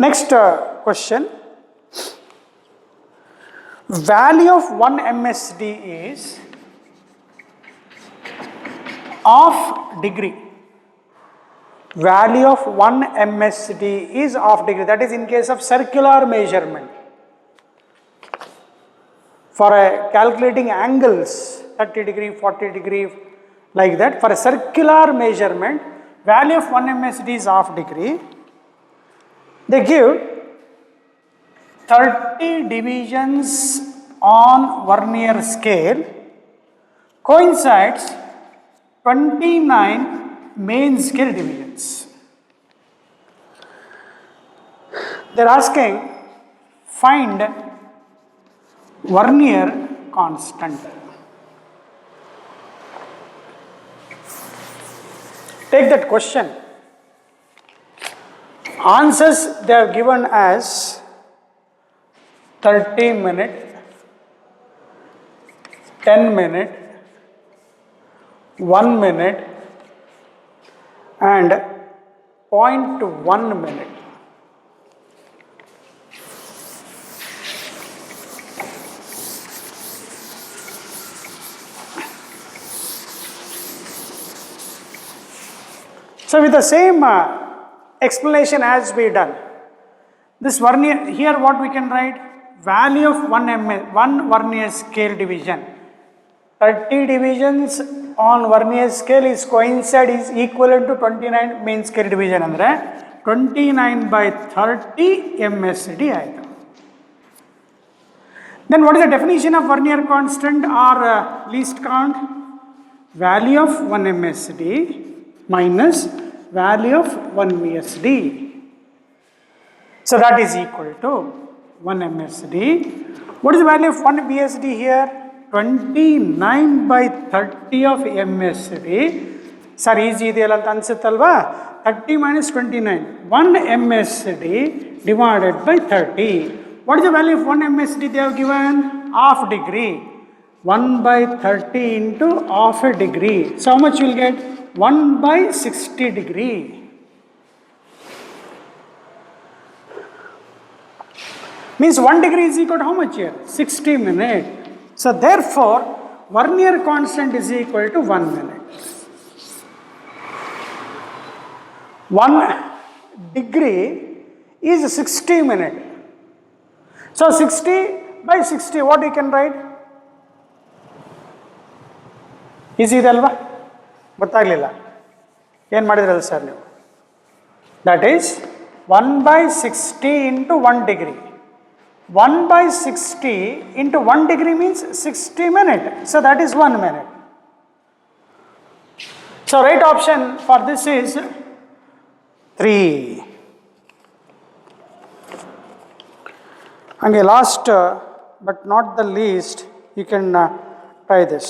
Speaker 2: Next question. value of 1 MSD is half degree. Value of 1 MSD is half degree. That is in case of circular measurement. For calculating angles, 30 degree, 40 degree, like that, for a circular measurement, value of 1 MSD is half degree. They give 30 divisions on vernier scale, coincides 29 main scale divisions. They are asking, find vernier constant. Take that question. Answers they have given as 30 minute, 10 minute, 1 minute and 0.1 minute. So with the same explanation as we done, this vernier, here what we can write, value of 1 vernier scale division, 30 divisions on vernier scale is coincide is equivalent to 29 main scale division andre 29 by 30 MSD item. Then what is the definition of vernier constant or least count? Value of 1 MSD minus value of 1 VSD. So that is equal to 1 MSD. What is the value of 1 VSD here? 29 by 30 of MSD. Sir, easy ideyalla anta ansutalva? 30 minus 29. 1 MSD divided by 30. What is the value of 1 MSD they have given? Half degree. 1 by 30 into half a degree. So how much you will get? 1 by 60 degree. Means 1 degree is equal to how much here? 60 minutes. So therefore, vernier constant is equal to 1 minute. 1 degree is 60 minutes. So 60 by 60, what you can write? Easy idalva? ಗೊತ್ತಾಗಲಿಲ್ಲ ಏನು ಮಾಡಿದ್ರಲ್ಲ sir ನೀವು? That is 1 by 60 into 1 degree. 1 by 60 into 1 degree means 60 minutes. So that is 1 minute. So right option for this is 3. And the last but not the least, you can try this.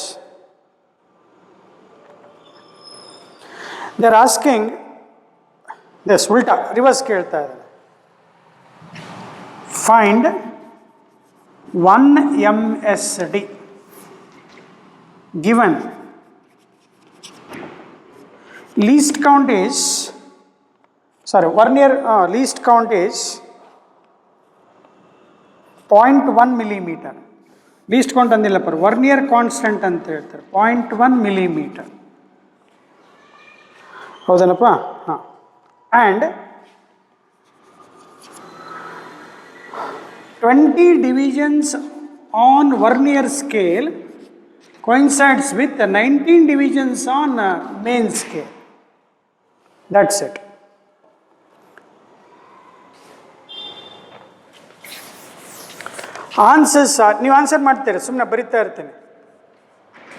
Speaker 2: They are asking this ulta reverse kelta idare. Find 1 MSD given least count is vernier least count is 0.1 millimeter. Least count andilla par vernier constant anta ಹೇಳ್ತಾರೆ 0.1 millimeter. ಹೌದನಪ್ಪ? ಹಾಂ. And 20 divisions on vernier scale coincides with 19 divisions on main scale. That's it. Answers are, ನೀವು answer ಮಾಡ್ತೀರಿ, ಸುಮ್ಮನೆ ಬರಿತಾ ಇರ್ತೀನಿ.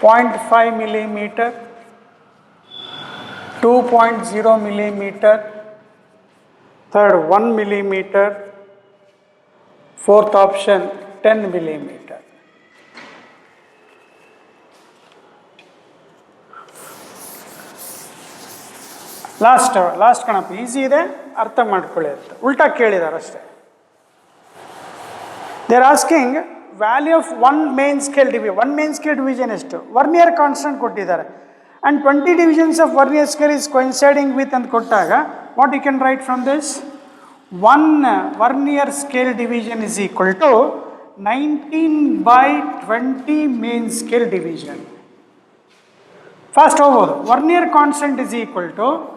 Speaker 2: 0.5 millimeter, 2.0 millimeter, third 1 millimeter, fourth option 10 millimeter. Last ಕಣಪ್ಪ, easy ಇದೆ, ಅರ್ಥ ಮಾಡ್ಕೊಳ್ಳಿ ಅಂತ. ಉಲ್ಟಾ ಕೇಳಿದಾರೆ ಅಷ್ಟೇ. They are asking value of 1 main scale division. 1 main scale division ಎಷ್ಟು? ವರ್ನಿಯರ್ ಕಾನ್ಸ್ಟೆಂಟ್ ಕೊಟ್ಟಿದ್ದಾರೆ. And 20 divisions of vernier scale is coinciding with and kottaga, what you can write from this? 1 vernier scale division is equal to 19 by 20 main scale division. First of all, Vernier constant is equal to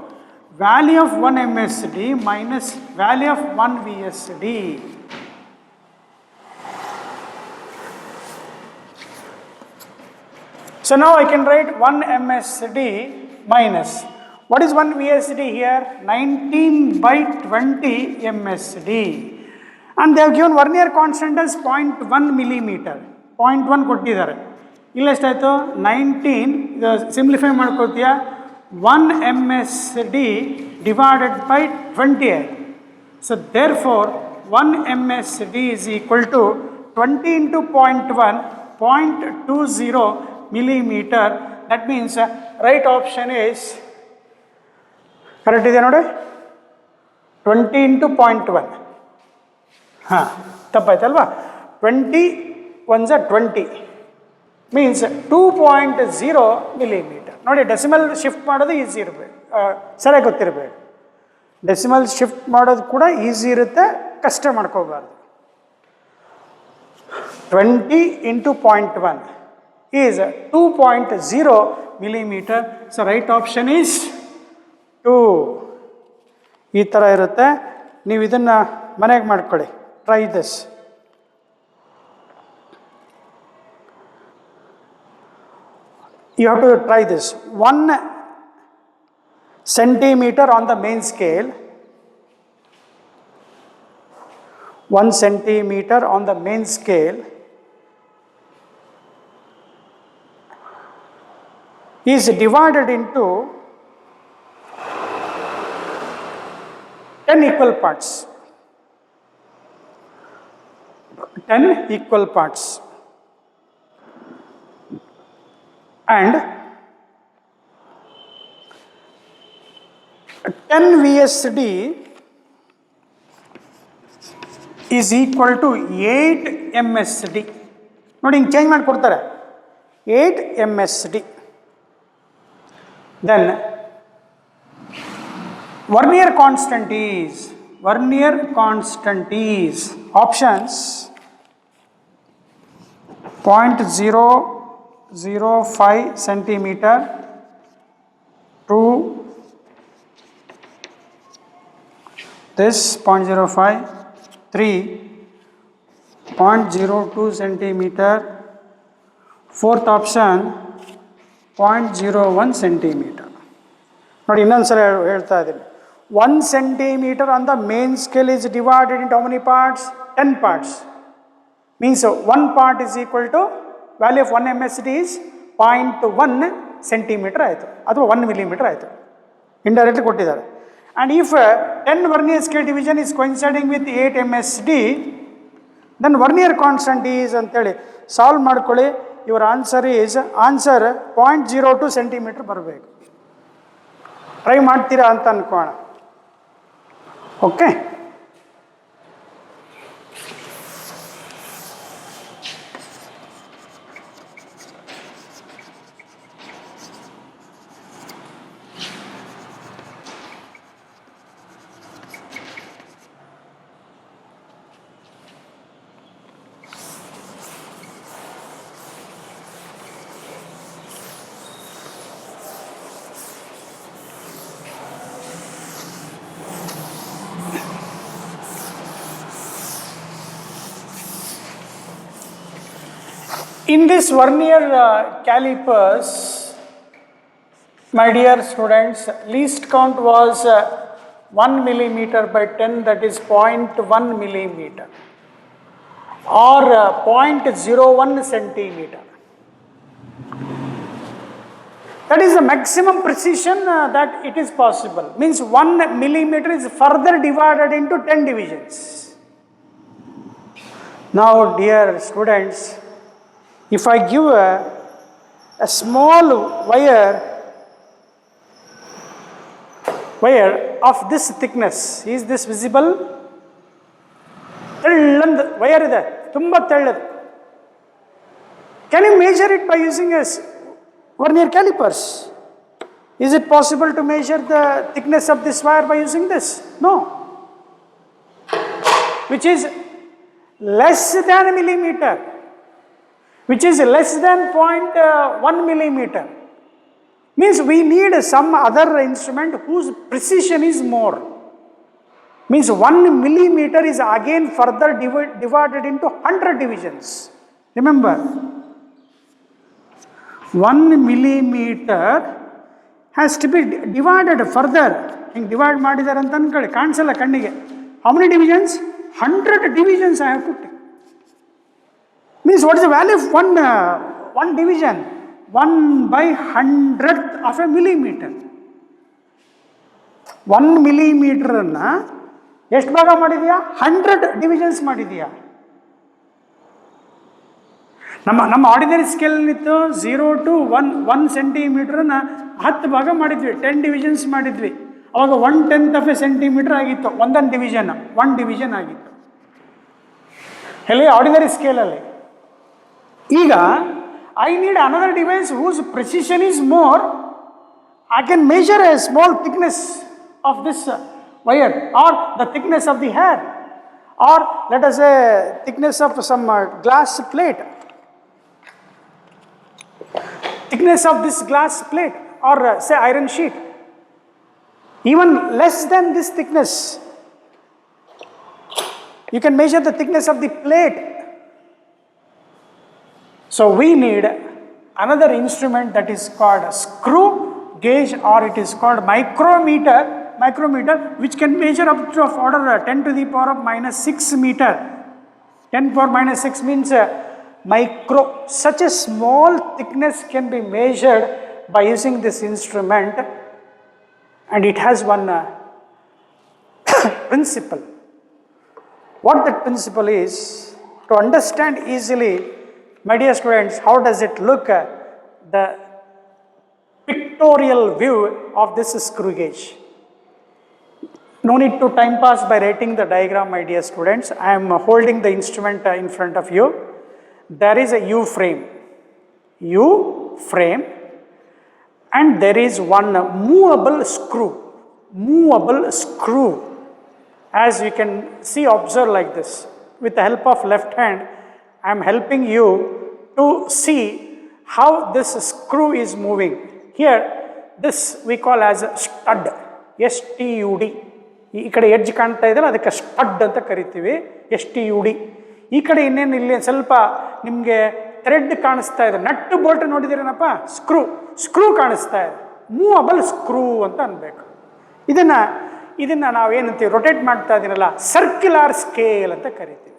Speaker 2: value of 1 MSD minus value of 1 VSD. So now I can write 1 MSD minus, what is 1 VSD here? 19 by 20 MSD. And they have given Vernier constant as 0.1 millimeter. 0.1 ಕೊಟ್ಟಿದ್ದಾರೆ. ಇಲ್ಲಿ ಎಷ್ಟಾಯಿತು? 19, ಇದು simplify ಮಾಡ್ಕೊಳ್ತೀಯ, 1 MSD divided by 20 ಆಯಿತು. So therefore 1 MSD is equal to 20 into 0.1, 0.20 millimeter. That means right option is correct. Is ನೋಡಿ 20 into 0.1. ಹಾಂ, ತಪ್ಪಾಯ್ತಲ್ವಾ? 20 1s are 20 means 2.0 millimeter. ನೋಡಿ, decimal shift ಮಾಡೋದು easy ಇರಬೇಕು, ಸರಿಯಾಗಿ ಗೊತ್ತಿರಬೇಕು. ಡೆಸಿಮಲ್ ಶಿಫ್ಟ್ ಮಾಡೋದು ಕೂಡ ಈಸಿ ಇರುತ್ತೆ, ಕಷ್ಟ ಮಾಡ್ಕೋಬಾರ್ದು. 20 into 0.1 is 2.0 millimeter. So right option is 2. ಈ ಥರ ಇರುತ್ತೆ. ನೀವು ಇದನ್ನು ಮನೆಗೆ ಮಾಡ್ಕೊಳ್ಳಿ. Try this. You have to try this. 1 centimeter on the main scale. 1 centimeter on the main scale is divided into 10 equal parts. 10 equal parts. And 10 VSD is equal to 8 MSD. ನೋಡಿ, ಹಿಂಗೆ change ಮಾಡಿ ಕೊಡ್ತಾರೆ, 8 MSD. Then Vernier constant is options 0.005 centimeter to this 0.05, 3, 0.02 centimeter, fourth option 0.01 centimeter. ನೋಡಿ, ಇನ್ನೊಂದ್ಸಲ ಹೇಳ್ತಾ ಇದ್ದೀನಿ. 1 centimeter on the main scale is divided into how many parts? 10 parts. Means 1 part is equal to value of 1 MSD is 0.1 centimeter ಆಯಿತು, ಅಥವಾ 1 millimeter ಆಯಿತು. Indirectly ಕೊಟ್ಟಿದ್ದಾರೆ. And if 10 Vernier scale division is coinciding with 8 MSD, then Vernier constant is ಅಂತೇಳಿ solve ಮಾಡ್ಕೊಳ್ಳಿ. Your answer 0.02 centimeter ಬರಬೇಕು. Try ಮಾಡ್ತೀರಾ ಅಂತ ಅನ್ಕೋಣ. Okay, in this Vernier calipers, my dear students, least count was 1 millimeter by 10, that is 0.1 millimeter, or 0.01 centimeter. That is the maximum precision that it is possible. Means 1 millimeter is further divided into 10 divisions. Now, dear students, if I give a small wire of this thickness, is this visible? ತೆಳ್ಳಂದು wire ಇದೆ, ತುಂಬ ತೆಳ್ಳದು. Can you measure it by using a Vernier calipers? Is it possible to measure the thickness of this wire by using this? No. Which is less than a millimeter, which is less than 0.1 millimeter. Means we need some other instrument whose precision is more. Means 1 millimeter is again further divided into 100 divisions. Remember, 1 millimeter has to be divided further. Divide ಮಾಡಿದ್ದಾರೆ ಅಂತ ಅನ್ಕೊಳ್ಳಿ, ಕಾಣಿಸಲ್ಲ ಕಣ್ಣಿಗೆ. How many divisions? 100 divisions I have put. Means what is the value of one division? 1/100th of a millimeter. 1 millimeter ಅನ್ನ ಎಷ್ಟು ಭಾಗ ಮಾಡಿದೀಯಾ? 100 divisions ಮಾಡಿದೀಯಾ? ನಮ್ಮ ordinary scale ಇತ್ತು 0 to 1 ಸೆಂಟಿಮೀಟರ್ನ 10 ಭಾಗ ಮಾಡಿದ್ವಿ, 10 divisions ಮಾಡಿದ್ವಿ. ಅವಾಗ 1/10 of a centimeter ಆಗಿತ್ತು, ಒಂದೊಂದು ಡಿವಿಷನ್, 1 division ಆಗಿತ್ತು ಎಲ್ಲಿ ಆರ್ಡಿನರಿ ಸ್ಕೇಲಲ್ಲಿ. ಈಗ I need another device whose precision is more. I can measure a small thickness of this wire or the thickness of the hair, or let us say thickness of some glass plate, thickness of this glass plate, or say iron sheet, even less than this thickness. You can measure the thickness of the plate. So we need another instrument that is called screw gauge, or it is called micrometer, which can measure up to of order 10 to the power of -6 meter. 10 power -6 means micro. Such a small thickness can be measured by using this instrument, and it has one principle. What that principle is, to understand easily, my dear students, how does it look, the pictorial view of this screw gauge? No need to time pass by writing the diagram, my dear students. I am holding the instrument in front of you. There is a U frame, and there is one movable screw. As you can see, observe like this. With the help of left hand, I am helping you to see how this screw is moving. Here, this we call as a stud, STUD. ಈ ಕಡೆ edge ಕಾಣ್ತಾ ಇದ್ರೆ ಅದಕ್ಕೆ stud ಅಂತ ಕರಿತೀವಿ, STUD. ಈ ಕಡೆ ಇನ್ನೇನು ಇಲ್ಲಿ ಸ್ವಲ್ಪ ನಿಮಗೆ ಥ್ರೆಡ್ ಕಾಣಿಸ್ತಾ ಇದೆ, ನಟ್ಟು ಬೋಲ್ಟ್ ನೋಡಿದಿರೇನಪ್ಪ, ಸ್ಕ್ರೂ ಕಾಣಿಸ್ತಾ ಇದೆ, ಮೂವಬಲ್ ಸ್ಕ್ರೂ ಅಂತ ಅನ್ಬೇಕು. ಇದನ್ನು ನಾವೇನಂತೀವಿ, ರೊಟೇಟ್ ಮಾಡ್ತಾ ಇದೀನಲ್ಲ, ಸರ್ಕ್ಯುಲರ್ ಸ್ಕೇಲ್ ಅಂತ ಕರಿತೀವಿ.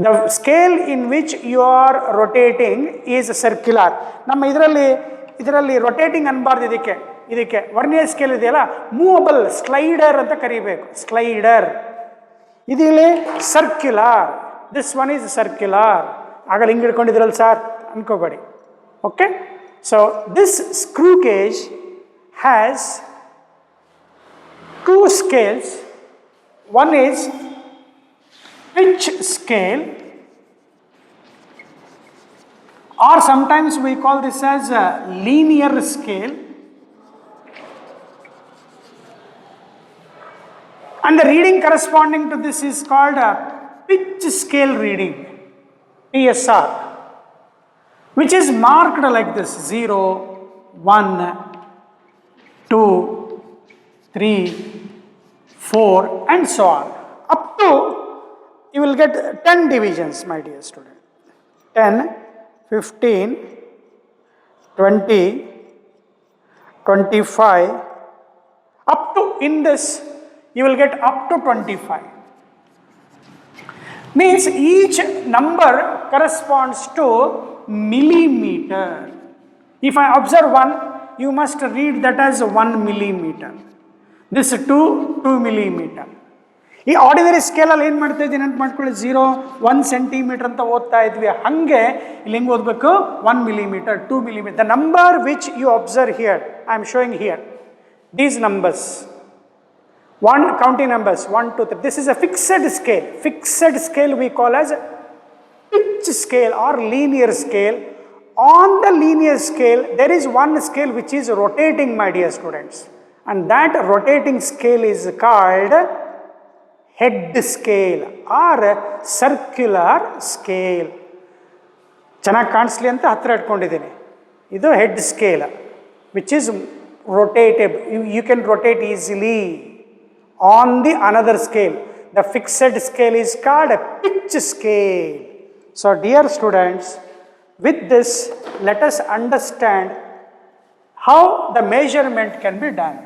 Speaker 2: The scale in which you are rotating is circular. ನಮ್ಮ ಇದರಲ್ಲಿ ರೊಟೇಟಿಂಗ್ ಅನ್ಬಾರ್ದು, ಇದಕ್ಕೆ ವರ್ನಿಯರ್ ಸ್ಕೇಲ್ ಇದೆಯಲ್ಲ, ಮೂವಬಲ್ ಸ್ಲೈಡರ್ ಅಂತ ಕರಿಬೇಕು, ಸ್ಲೈಡರ್. ಇದಿಲ್ಲಿ circular, this one is circular. ಆಗಲ್ಲ ಹಿಂಗೆ ಹಿಡ್ಕೊಂಡಿದ್ರಲ್ಲ ಸರ್ ಅನ್ಕೋಬೇಡಿ. Okay, so this screw gauge has 2 scales. One is pitch scale, or sometimes we call this as a linear scale, and the reading corresponding to this is called a pitch scale reading, PSR, which is marked like this: 0, 1, 2, 3, 4 and so on, up to you will get 10 divisions, my dear student. 10, 15, 20, 25, up to, in this you will get up to 25. Means each number corresponds to millimeter. If I observe 1, you must read that as 1 millimeter. This 2 millimeter. ಈ ordinary ಸ್ಕೇಲಲ್ಲಿ ಏನು ಮಾಡ್ತಾ ಇದ್ದೀನಿ ಅಂತ ಮಾಡ್ಕೊಳ್ಳಿ, 0, 1 centimetre ಅಂತ ಓದ್ತಾ ಇದ್ವಿ. ಹಾಗೆ ಇಲ್ಲಿ ಹೆಂಗೆ ಓದಬೇಕು, 1 millimeter, 2 millimeter. The number which you observe here, I am showing here these numbers, counting numbers 1, 2, 3. This is a fixed scale. Fixed scale we call as pitch scale or linear scale. On the linear scale, there is one scale which is rotating, my dear students, and that rotating scale is called head scale or circular scale. ಚೆನ್ನಾಗಿ ಕಾಣಿಸ್ಲಿ ಅಂತ ಹತ್ತಿರ ಇಟ್ಕೊಂಡಿದ್ದೀನಿ. ಇದು head scale which is rotatable. You can rotate easily on the another scale. The fixed scale is called a pitch scale. So dear students, with this let us understand how the measurement can be done.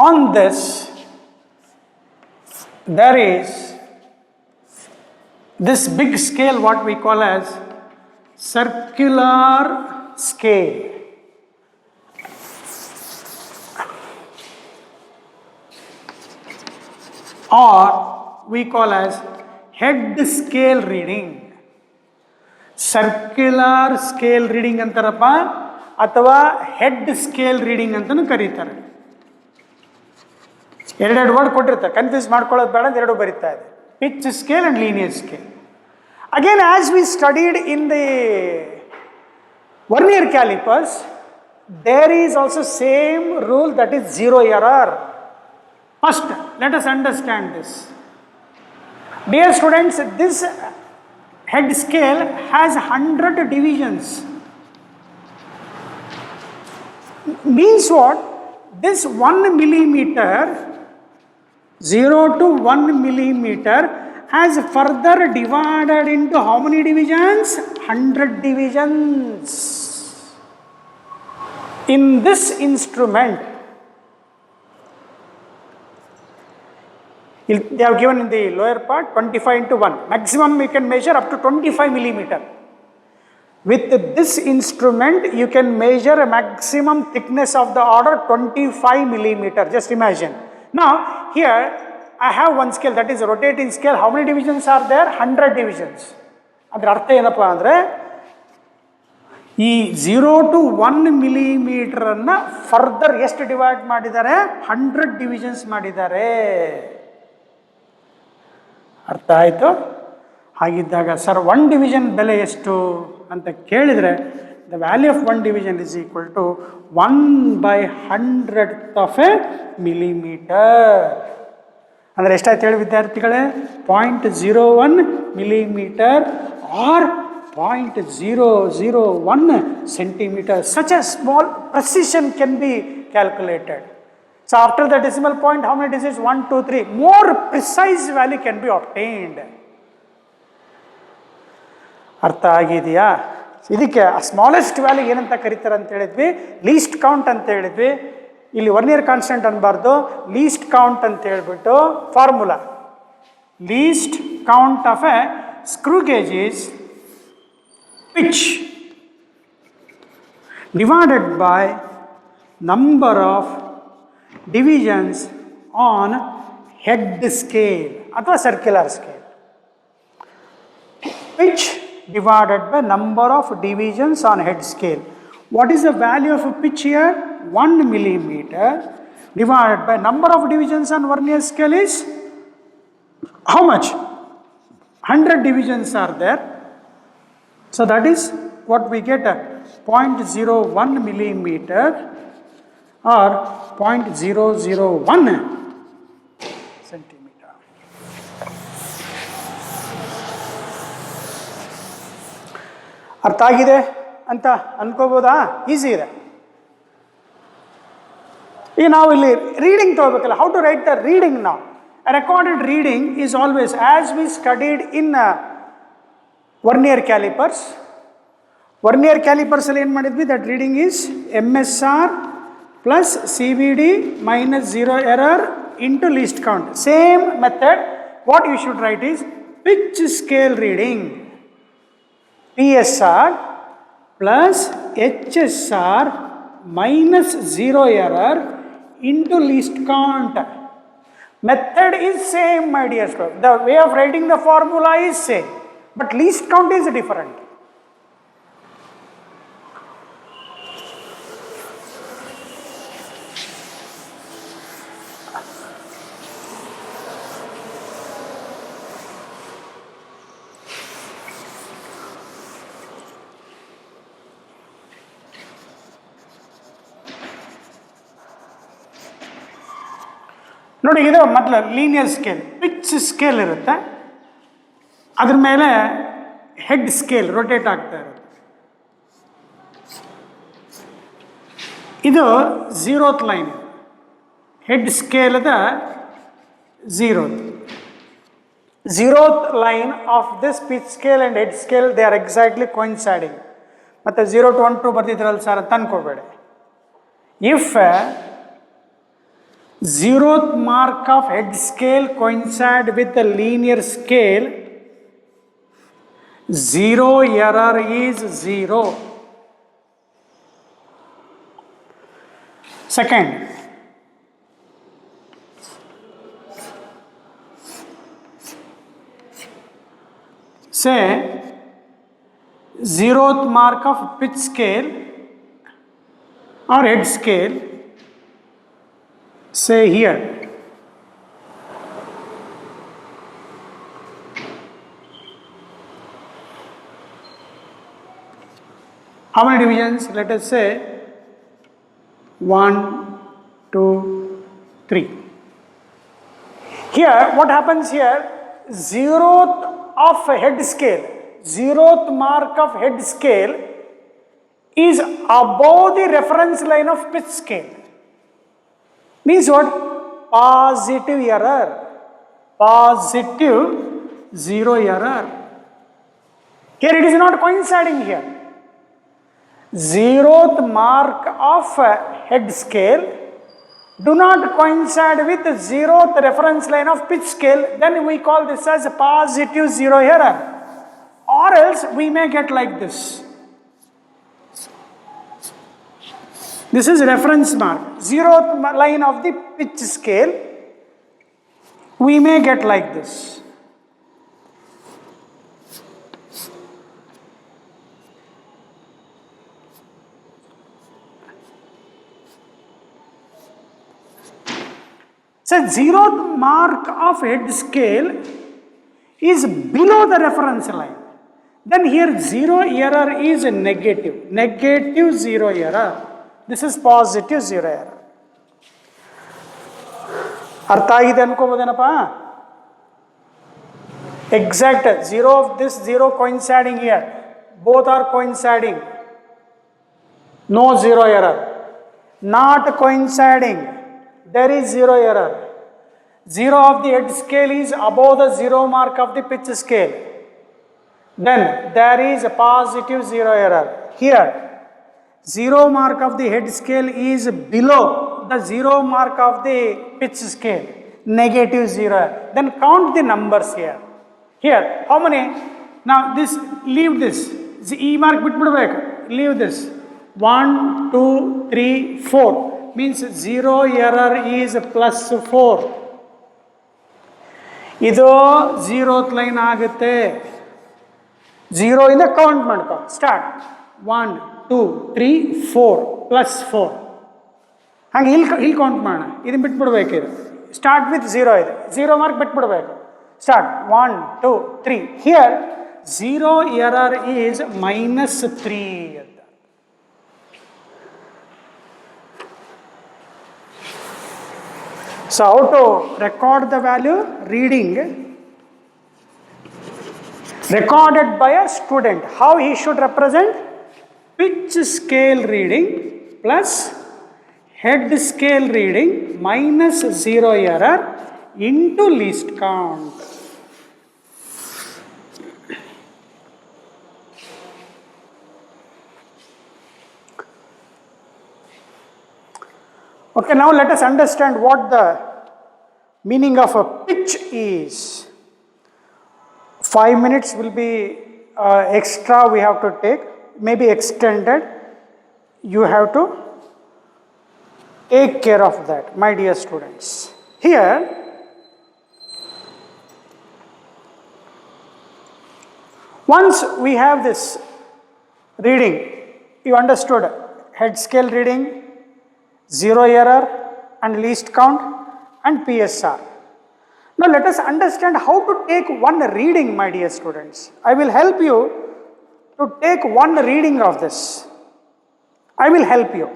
Speaker 2: On this there is this big scale, what we call as circular scale. Or we call as head scale reading. Circular scale reading ಅಂತಾರಪ್ಪ ಅಥವಾ head scale reading ಅಂತಲೂ ಕರೀತಾರೆ. ಎರಡೆರಡು word ಕೊಟ್ಟಿರ್ತಾರೆ, confuse ಮಾಡ್ಕೊಳ್ಳೋದು ಬೇಡ, ಎರಡು ಬರೀತಾ ಇದೆ. Pitch scale and linear scale. Again, as we studied in the vernier calipers, there is also same rule, that is zero error. First, let us understand this. Dear students, this head scale has 100 divisions. Means what? This 1 millimeter, 0 to 1 millimeter, has further divided into how many divisions? 100 divisions. In this instrument, they have given in the lower part 25 into 1. Maximum you can measure up to 25 millimeter. With this instrument, you can measure a maximum thickness of the order 25 millimeter. Just imagine. Now, here I have one scale, that is a rotating scale. How many divisions are there? 100 divisions. ಅದರ ಅರ್ಥ ಏನಪ್ಪ ಅಂದರೆ, ಈ 0 to 1 millimeter further ಎಷ್ಟು divide ಮಾಡಿದ್ದಾರೆ? 100 divisions ಮಾಡಿದ್ದಾರೆ. ಅರ್ಥ ಆಯಿತು? ಹಾಗಿದ್ದಾಗ ಸರ್ 1 ಡಿವಿಷನ್ ಬೆಲೆ ಎಷ್ಟು ಅಂತ ಕೇಳಿದರೆ, the value of 1 division is equal to 1/100th of a millimeter. ಅಂದರೆ ಎಷ್ಟಾಯ್ತು ಹೇಳಿ ವಿದ್ಯಾರ್ಥಿಗಳೇ? 0.01 millimeter or 0.001 centimeter. Such a small precision can be calculated. So after the decimal point, how many digits? 1, 2, 3. More precise value can be obtained. ಅರ್ಥ ಆಗಿದೆಯಾ? ಇದಕ್ಕೆ smallest value ಏನಂತ ಕರೀತಾರೆ ಅಂತ ಹೇಳಿದ್ವಿ? ಲೀಸ್ಟ್ ಕೌಂಟ್ ಅಂತ ಹೇಳಿದ್ವಿ. ಇಲ್ಲಿ ವರ್ನಿಯರ್ ಕಾನ್ಸ್ಟೆಂಟ್ ಅನ್ಬಾರ್ದು, ಲೀಸ್ಟ್ ಕೌಂಟ್ ಅಂತ ಹೇಳ್ಬಿಟ್ಟು formula. Least count of A screw gauge is pitch divided by number of divisions on head scale ಅಥವಾ circular scale. Pitch divided by number of divisions on head scale. What is the value of a pitch here? 1 millimeter divided by number of divisions on vernier scale is how much? 100 divisions are there. So that is what we get, 0.01 millimeter or 0.001 centimeter. ಅರ್ಥ ಆಗಿದೆ ಅಂತ ಅನ್ಕೋಬೋದಾ? Easy ಇದೆ. ಈಗ ನಾವು ಇಲ್ಲಿ reading ತಗೋಬೇಕಲ್ಲ, how to write the reading ನಾವು? A recorded reading is always, as we studied in vernier calipers. Vernier calipers ಅಲ್ಲಿ ಏನು ಮಾಡಿದ್ವಿ? That reading is MSR plus CVD minus 0 error into least count. Same method, what you should write is pitch scale reading, PSR plus HSR minus 0 error into least count. Method is same, my dear student. The way of writing the formula is same, but least count is different. ನೋಡಿ ಇದು ಮೊದಲು linear scale, pitch scale ಇರುತ್ತೆ, ಅದ್ರ ಮೇಲೆ head scale rotate ಆಗ್ತಾ ಇರುತ್ತೆ. ಇದು zeroth line, head ಸ್ಕೇಲ್ದ zeroth line of this pitch scale and head scale they are exactly coinciding. ಮತ್ತು 0 to 1 2 ಬರ್ತಿದ್ರಲ್ಲ ಸರ್ ಅಂತ ಅನ್ಕೋಬೇಡಿ. If zeroth mark of head scale coincide with the linear scale, zero error is 0. Second, say zeroth mark of pitch scale or head scale, say here, how many divisions? Let us say 1 2 3. Here what happens here, zeroth of head scale, zeroth mark of head scale is above the reference line of pitch scale. Means what? Positive error, positive 0 error. Here it is not coinciding here. Zeroth mark of head scale do not coincide with the zeroth reference line of pitch scale, then we call this as a positive 0 error. Or else we may get like this. This is reference mark, zeroth line of the pitch scale, we may get like this. So zeroth mark of head scale is below the reference line. Then here 0 error is negative, negative 0 error. This is positive 0 error. ಅರ್ಥ ಆಗಿದೆ ಅನ್ಕೋಬೋದೇನಪ್ಪ? Exact 0 of this 0 coinciding here, both are coinciding, no 0 error. Not coinciding, there is 0 error. 0 of the head scale is above the 0 mark of the pitch scale, then there is a positive 0 error. Here 0 mark of the head scale is below the 0 mark of the pitch scale, negative 0. Then count the numbers here. Here how many? Now this, leave this, E mark bitbidabeku, leave this. 1 2 3 4 means 0 error is plus 4. ಇದು 0th line ಆಗುತ್ತೆ. 0 ಇಂದ count ಮಾಡ್ಕೊ, start 1 2 3 4 plus 4, ಹಾಗೆ ಇಲ್ಲಿ count ಮಾಡೋಣ. ಇದನ್ನು ಬಿಟ್ಬಿಡ್ಬೇಕು, ಇದು start with 0 ಇದೆ, 0 ಮಾರ್ಕ್ ಬಿಟ್ಬಿಡ್ಬೇಕು. ಸ್ಟಾರ್ಟ್ 1 2 3. ಹಿಯರ್ 0 ಎರರ್ ಈಸ್ -3 ಅಂತ. So how to record the value? Reading recorded by a student. How he should represent? Pitch scale reading plus head scale reading minus 0 error into least count. Okay, now let us understand what the meaning of a pitch is. 5 minutes will be extra we have to take, maybe extended. You have to take care of that, my dear students. Here once we have this reading, you understood head scale reading, 0 error and least count and PSR. Now let us understand how to take one reading, my dear students. I will help you to take one reading of this. I will help you.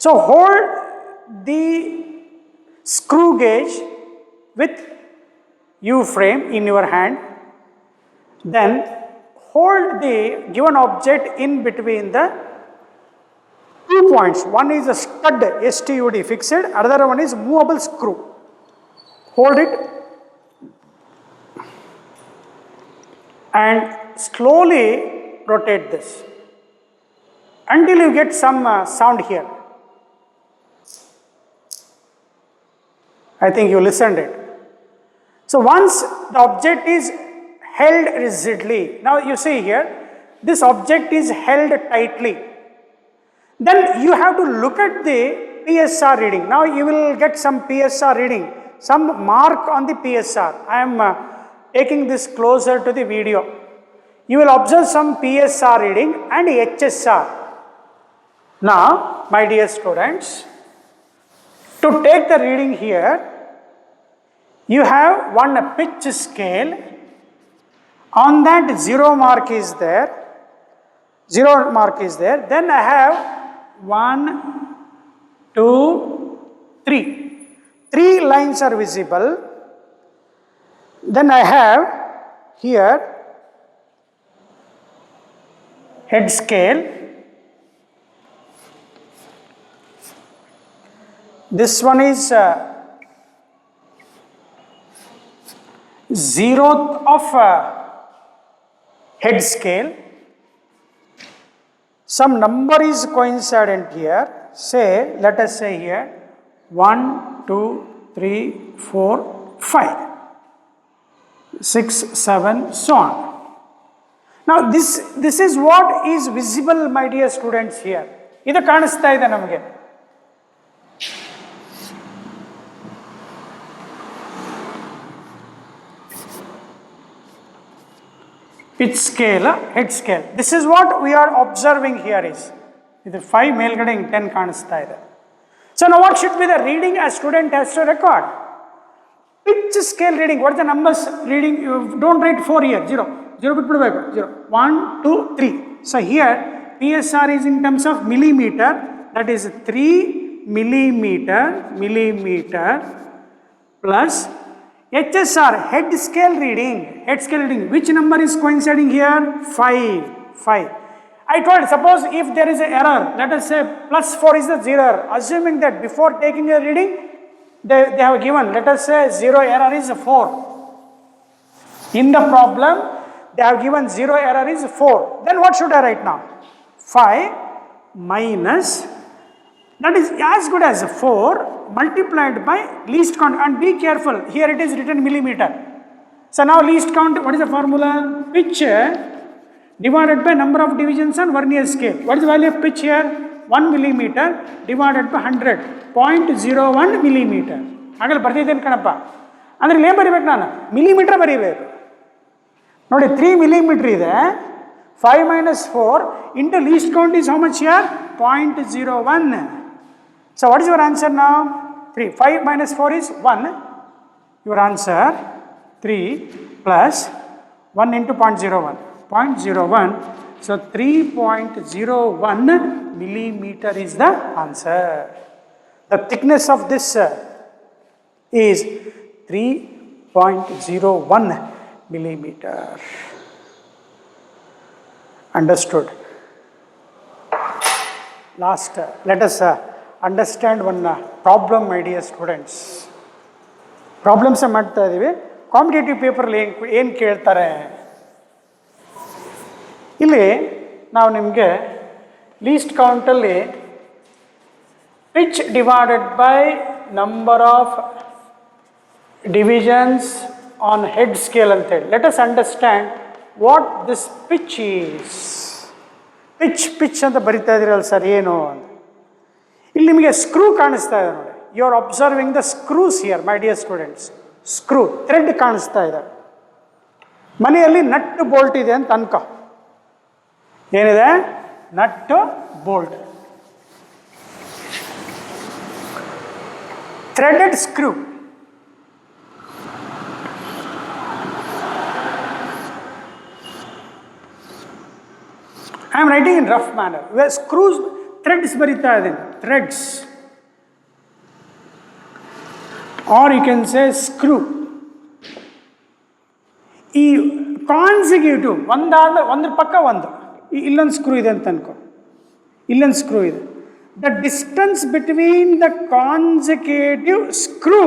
Speaker 2: So hold the screw gauge with U frame in your hand, then hold the given object in between the 2 points. One is a stud, STUD, fixed, other one is movable screw. Hold it and slowly rotate this until you get some sound here. I think you listened it. So once the object is held rigidly, now you see here, this object is held tightly. Then you have to look at the PSR reading. Now you will get some PSR reading, some mark on the PSR. I am taking this closer to the video. You will observe some PSR reading and HSR. Now, my dear students, to take the reading here, you have one pitch scale. On that 0 mark is there. 0 mark is there. Then I have 1, 2, 3. 3 lines are visible. Then I have here head scale. This one is 0th of head scale. Some number is coincident here. Say, let us say here 1, 2, 3, 4, 5, 6, 7, so on. Now this is what is visible, my dear students, here. Idu ಕಾಣಿಸ್ತಾ ಇದೆ ನಮಗೆ. Pitch scale, head scale. This is what we are observing here is. Idu 5 ಮೇಲ್ಗಡೆ 10 ಕಾಣಿಸ್ತಾ ಇದೆ. So now what should be the reading a student has to record? Pitch scale reading. What are the numbers reading? You don't write 4 here. 0. 0 ಬಿಟ್ಬಿಡಬೇಕು. 0. 1, 2, 3. So here PSR is in terms of millimeter. That is 3 millimeter plus HSR, head scale reading. Head scale reading. Which number is coinciding here? 5. I told, suppose if there is an error, let us say plus 4 is the 0. Assuming that before taking a reading, they have given, let us say 0 error is 4. In the problem, they have given 0 error is 4. Then what should I write now? 5 minus, that is as good as 4 multiplied by least count. And be careful, here it is written millimeter. So now least count, what is the formula? Pitch divided by number of divisions on vernier scale. What is the value of pitch here? 1 millimeter divided by 100, 0.01 millimeter. ಆಗಲ್ಲ ಬರ್ತಿದ್ದೇನೆ ಕಣಪ್ಪ. ಅಂದರೆ ಏನು ಬರಿಬೇಕು ನಾನು? Millimetre ಬರೀಬೇಕು. ನೋಡಿ 3 millimeter ಇದೆ. 5 minus 4 into least count is how much here? 0.01. So what is your answer now? 3. 5 minus 4 is 1. Your answer 3 plus 1 into 0.01. 0.01. So 3.01 millimeter is the answer. The thickness of this is 3.01 millimeter. Understood? Last, let us understand one problem, my dear students. Problems ಮಾಡ್ತಾ ಇದೀವಿ. Competitive ಪೇಪರಲ್ಲಿ ಏನು ಕೇಳ್ತಾರೆ ಇಲ್ಲಿ ನಾವು ನಿಮಗೆ least ಕೌಂಟಲ್ಲಿ pitch divided by number of divisions on head scale ಅಂತೇಳಿ. Let us understand what this pitch is. Pitch ಅಂತ ಬರಿತಾ ಇದ್ದೀರಲ್ಲ ಸರ್, ಏನು ಅಂತ. ಇಲ್ಲಿ ನಿಮಗೆ ಸ್ಕ್ರೂ ಕಾಣಿಸ್ತಾ ಇದೆ ನೋಡಿ. You are observing the screws here, my dear students. Screw thread ಕಾಣಿಸ್ತಾ ಇದೆ. ಮನೆಯಲ್ಲಿ ನಟ್ಟು ಬೋಲ್ಟ್ ಇದೆ ಅಂತ ಅನ್ಕೋ. ಏನಿದೆ? Nut bolt. Threaded screw. I am writing in rough manner. Where screws, threads ಬರಿತಾ ಇದ್ದೀನಿ. Threads. or you can say screw. ಈ ಕಾನ್ಸಿಕ್ಯೂಟಿವ್ ಒಂದ್ರ ಪಕ್ಕ ಒಂದು ಇಲ್ಲೊಂದು ಸ್ಕ್ರೂ ಇದೆ ಅಂತ ಅನ್ಕೋ, ಇಲ್ಲೊಂದು ಸ್ಕ್ರೂ ಇದೆ. The distance between the consecutive screw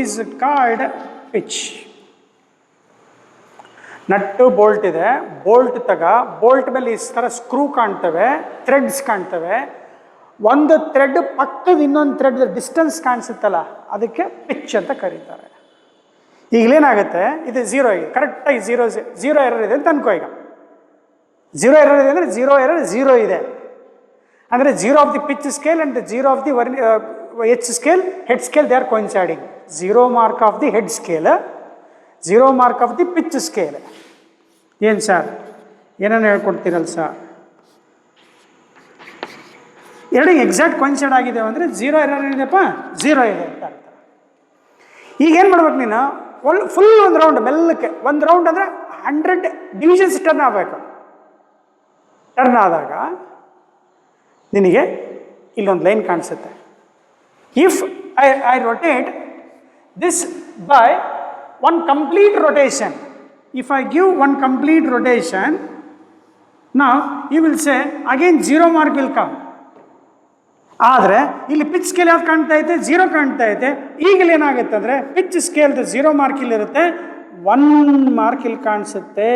Speaker 2: is called pitch. Nut bolt ಇದೆ, ಬೋಲ್ಟ್ ಬೋಲ್ಟ್ ಮೇಲೆ ಈ ಥರ ಸ್ಕ್ರೂ ಕಾಣ್ತವೆ, ಥ್ರೆಡ್ಸ್ ಕಾಣ್ತವೆ. ಒಂದು ಥ್ರೆಡ್ ಪಕ್ಕದ ಇನ್ನೊಂದು ಥ್ರೆಡ್ ಡಿಸ್ಟೆನ್ಸ್ ಕಾಣಿಸುತ್ತಲ್ಲ, ಅದಕ್ಕೆ ಪಿಚ್ ಅಂತ ಕರೀತಾರೆ. ಈಗಲೇನಾಗುತ್ತೆ, ಇದು ಝೀರೋ ಇದೆ, ಕರೆಕ್ಟಾಗಿ ಝೀರೋ ಎರರ್ ಇದೆ ಅಂತ ಅನ್ಕೋ. ಈಗ ಝೀರೋ ಎರರ್ ಇದೆ ಅಂದರೆ ಝೀರೋ ಇದೆ ಅಂದರೆ zero of the pitch scale and zero of the H scale, head scale, they are coinciding. Zero mark of the head scale, zero mark of the pitch scale. ಏನು sir ಏನೇನು ಹೇಳ್ಕೊಡ್ತೀರಲ್ಲ sir? ಎರಡು exact coincide ಆಗಿದೆ ಅಂದರೆ zero error ಏನಿದೆಪ್ಪ, zero ಇದೆ ಅಂತ ಅರ್ಥ. ಈಗೇನು ಮಾಡ್ಬೇಕು ನೀನು, ಫುಲ್ ಒಂದು ರೌಂಡ್ ಮೆಲ್ಲಕ್ಕೆ, ಒಂದು ರೌಂಡ್ ಅಂದರೆ 100 ಡಿವಿಷನ್ಸ್ ಟರ್ನ್ ಆಗಬೇಕು. ಟರ್ನ್ ಆದಾಗ ನಿನಗೆ ಇಲ್ಲೊಂದು ಲೈನ್ ಕಾಣಿಸುತ್ತೆ. If I rotate this by one complete rotation, if I give one complete rotation, now you will say again zero mark will come. ಆದರೆ ಇಲ್ಲಿ ಪಿಚ್ ಸ್ಕೇಲ್ ಯಾವ್ದು ಕಾಣ್ತಾ ಐತೆ, ಝೀರೋ ಕಾಣ್ತಾ ಐತೆ. ಈಗಲೇ ಏನಾಗುತ್ತೆ ಅಂದರೆ ಪಿಚ್ ಸ್ಕೇಲ್ದು ಝೀರೋ ಮಾರ್ಕ್ ಇಲ್ಲಿರುತ್ತೆ, 1 ಮಾರ್ಕ್ ಇಲ್ಲಿ ಕಾಣಿಸುತ್ತೆ.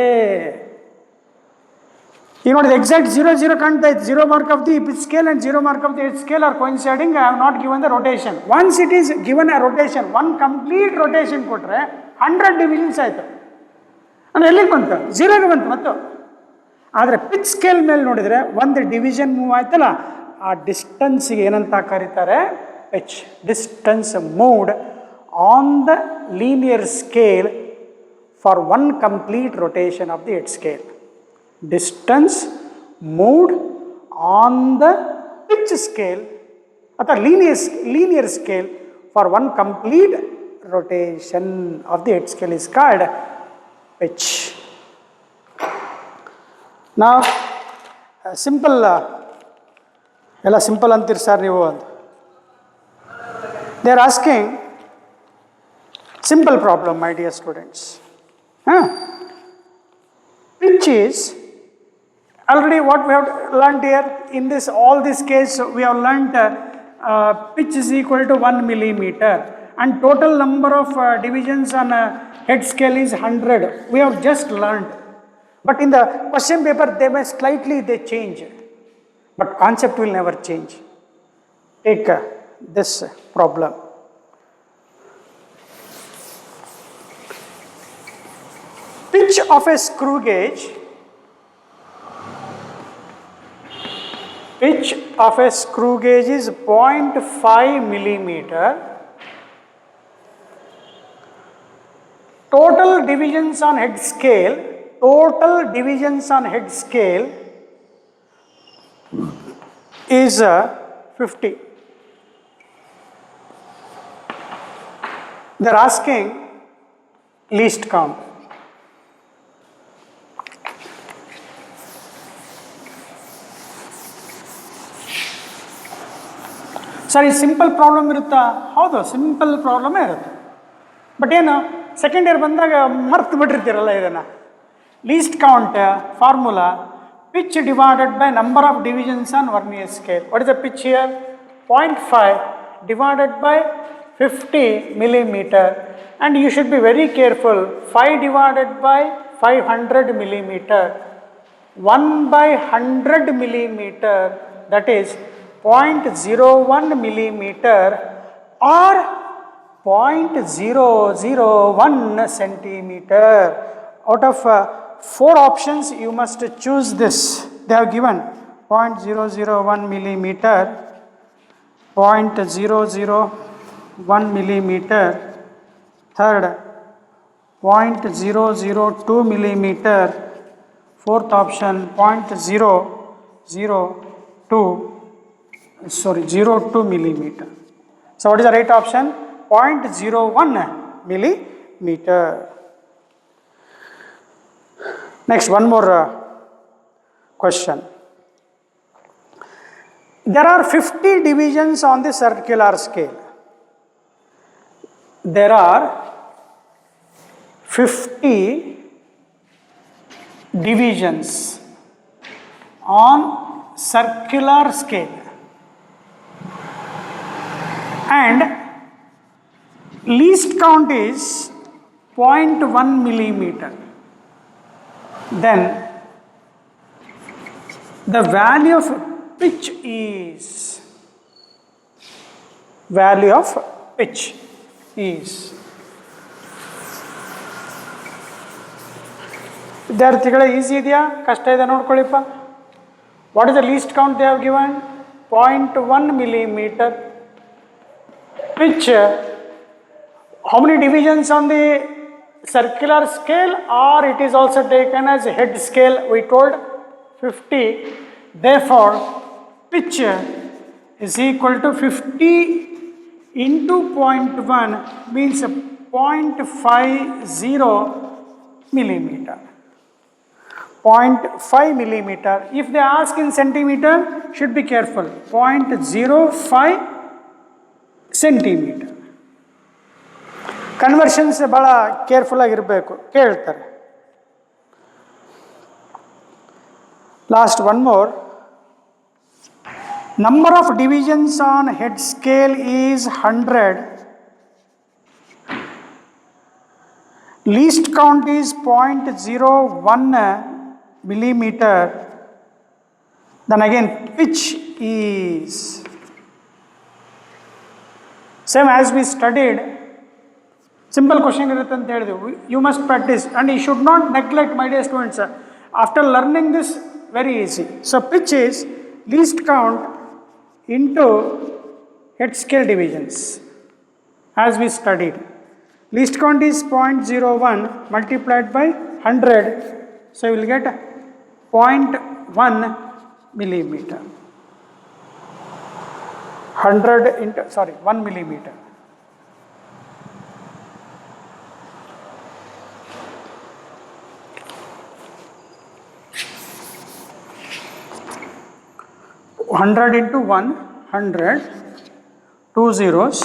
Speaker 2: ಈಗ ನೋಡಿದ್ರೆ ಎಕ್ಸಾಕ್ಟ್ ಝೀರೋ ಕಾಣ್ತಾ ಇತ್ತು. Zero mark of the pitch scale and zero mark of the head scale are coinciding. I have not given the rotation. Once it is given a rotation, one complete rotation ಕೊಟ್ಟರೆ 100 divisions ಆಯಿತು. ಅಂದರೆ ಎಲ್ಲಿಗೆ ಬಂತು, ಝೀರೋಗೆ ಬಂತು ಮತ್ತು. ಆದರೆ pitch scale ಮೇಲೆ ನೋಡಿದರೆ ಒಂದು ಡಿವಿಷನ್ ಮೂವ್ ಆಯ್ತಲ್ಲ, ಆ ಡಿಸ್ಟೆನ್ಸಿಗೆ ಏನಂತ ಕರೀತಾರೆ, pitch. Distance moved on the linear scale for one complete rotation of the head scale. Distance moved on the pitch scale ಅಥವಾ linear scale for one complete rotation of the head scale is called pitch. Now simple ಎಲ್ಲ simple ಅಂತೀರಿ sir ನೀವು ಅಂತ. They are asking simple problem, my dear students. Pitch is already what we have learned here in this, all this case we have learned pitch is equal to 1 millimeter and total number of divisions on a head scale is 100. We have just learned, but in the question paper they may slightly change, but concept will never change. Take this problem. Pitch of a screw gauge, pitch of a screw gauge is 0.5 millimeter. Total divisions on head scale, is 50. They are asking least count. Sir ಈ simple problem ಇರುತ್ತಾ? ಹೌದು, simple ಪ್ರಾಬ್ಲಮೇ ಇರುತ್ತೆ. But ಏನು second year ಬಂದಾಗ ಮರ್ತು ಬಿಟ್ಟಿರ್ತೀರಲ್ಲ ಇದನ್ನು. Least count formula pitch divided by number of divisions on vernier scale. What is the pitch here? 0.5 divided by 50 millimeter, and you should be very careful. 5 divided by 500 millimeter, 1 by 100 millimeter, that is 0.01 millimeter or 0.001 centimeter. Out of 4 options you must choose this. They have given 0.001 millimeter, 0.001 millimeter, third 0.002 millimeter, fourth option 0.02 millimeter. So what is the right option? 0.01 millimeter. Next, one more question. There are 50 divisions on the circular scale. there are 50 divisions on circular scale and least count is 0.1 millimeter, then the value of pitch is ವಿದ್ಯಾರ್ಥಿಗಳ easy ಇದೆಯಾ ಕಷ್ಟ ಇದೆ ನೋಡ್ಕೊಳ್ಳಿಪ್ಪ. What is the least count they have given? 0.1 millimeter. Pitch, how many divisions on the circular scale, or it is also taken as head scale? We told 50. Therefore, pitch is equal to 50 into 0.1 means 0.50 millimeter. 0.5 millimeter. If they ask in centimeter, should be careful. 0.05 centimeter. Conversions ಬಹಳ careful ಆಗಿರಬೇಕು, ಕೇಳ್ತಾರೆ. Last one more. Number of divisions on head scale is 100. Least count is 0.01 millimeter. Then again pitch is same as we studied. Simple question irutte anta helidu. You must practice and you should not neglect, my dear students. After learning this, very easy. So pitch is least count into head scale divisions as we studied. Least count is 0.01 multiplied by 100. So you will get 0.1 millimeter. 100 into 1 millimeter. Hundred into 1, 100, 2 zeros,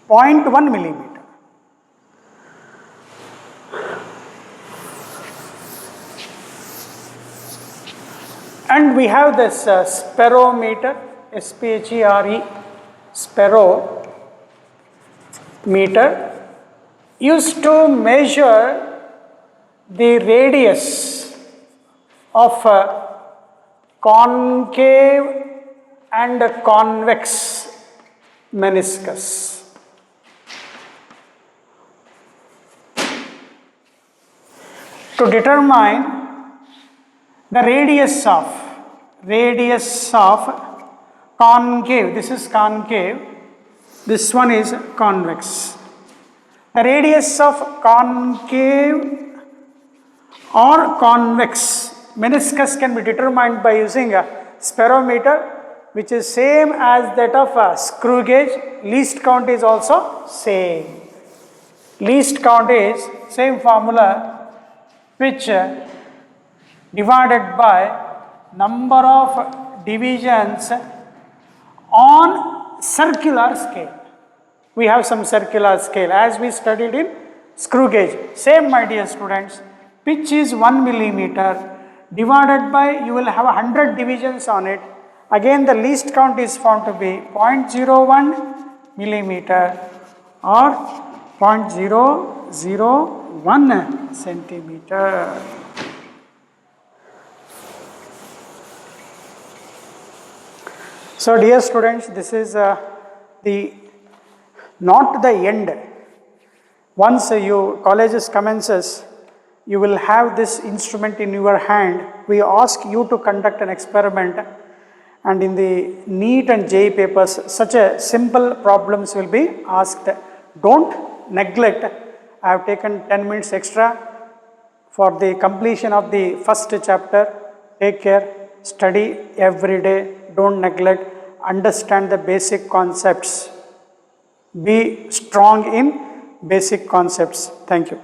Speaker 2: 0.1 millimeter. And we have this spirometer, S-P-H-E-R-E, spirometer, used to measure the radius of concave and convex meniscus. To determine the radius of concave, this is concave, this one is convex. The radius of concave or convex meniscus can be determined by using a spirometer, which is same as that of a screw gauge. Least count is also same. Least count is same formula, which divided by number of divisions on circular scale. We have some circular scale as we studied in screw gauge. Same, my dear students. Pitch is 1 millimeter divided by, you will have 100 divisions on it. Again the least count is found to be 0.01 millimeter or 0.001 centimeter. So dear students, this is not the end. Once colleges commences, you will have this instrument in your hand. We ask you to conduct an experiment, and in the NEET and JEE papers, such a simple problems will be asked. Don't neglect. I have taken 10 minutes extra for the completion of the first chapter. Take care, study every day, don't neglect, understand the basic concepts. Be strong in basic concepts. Thank you.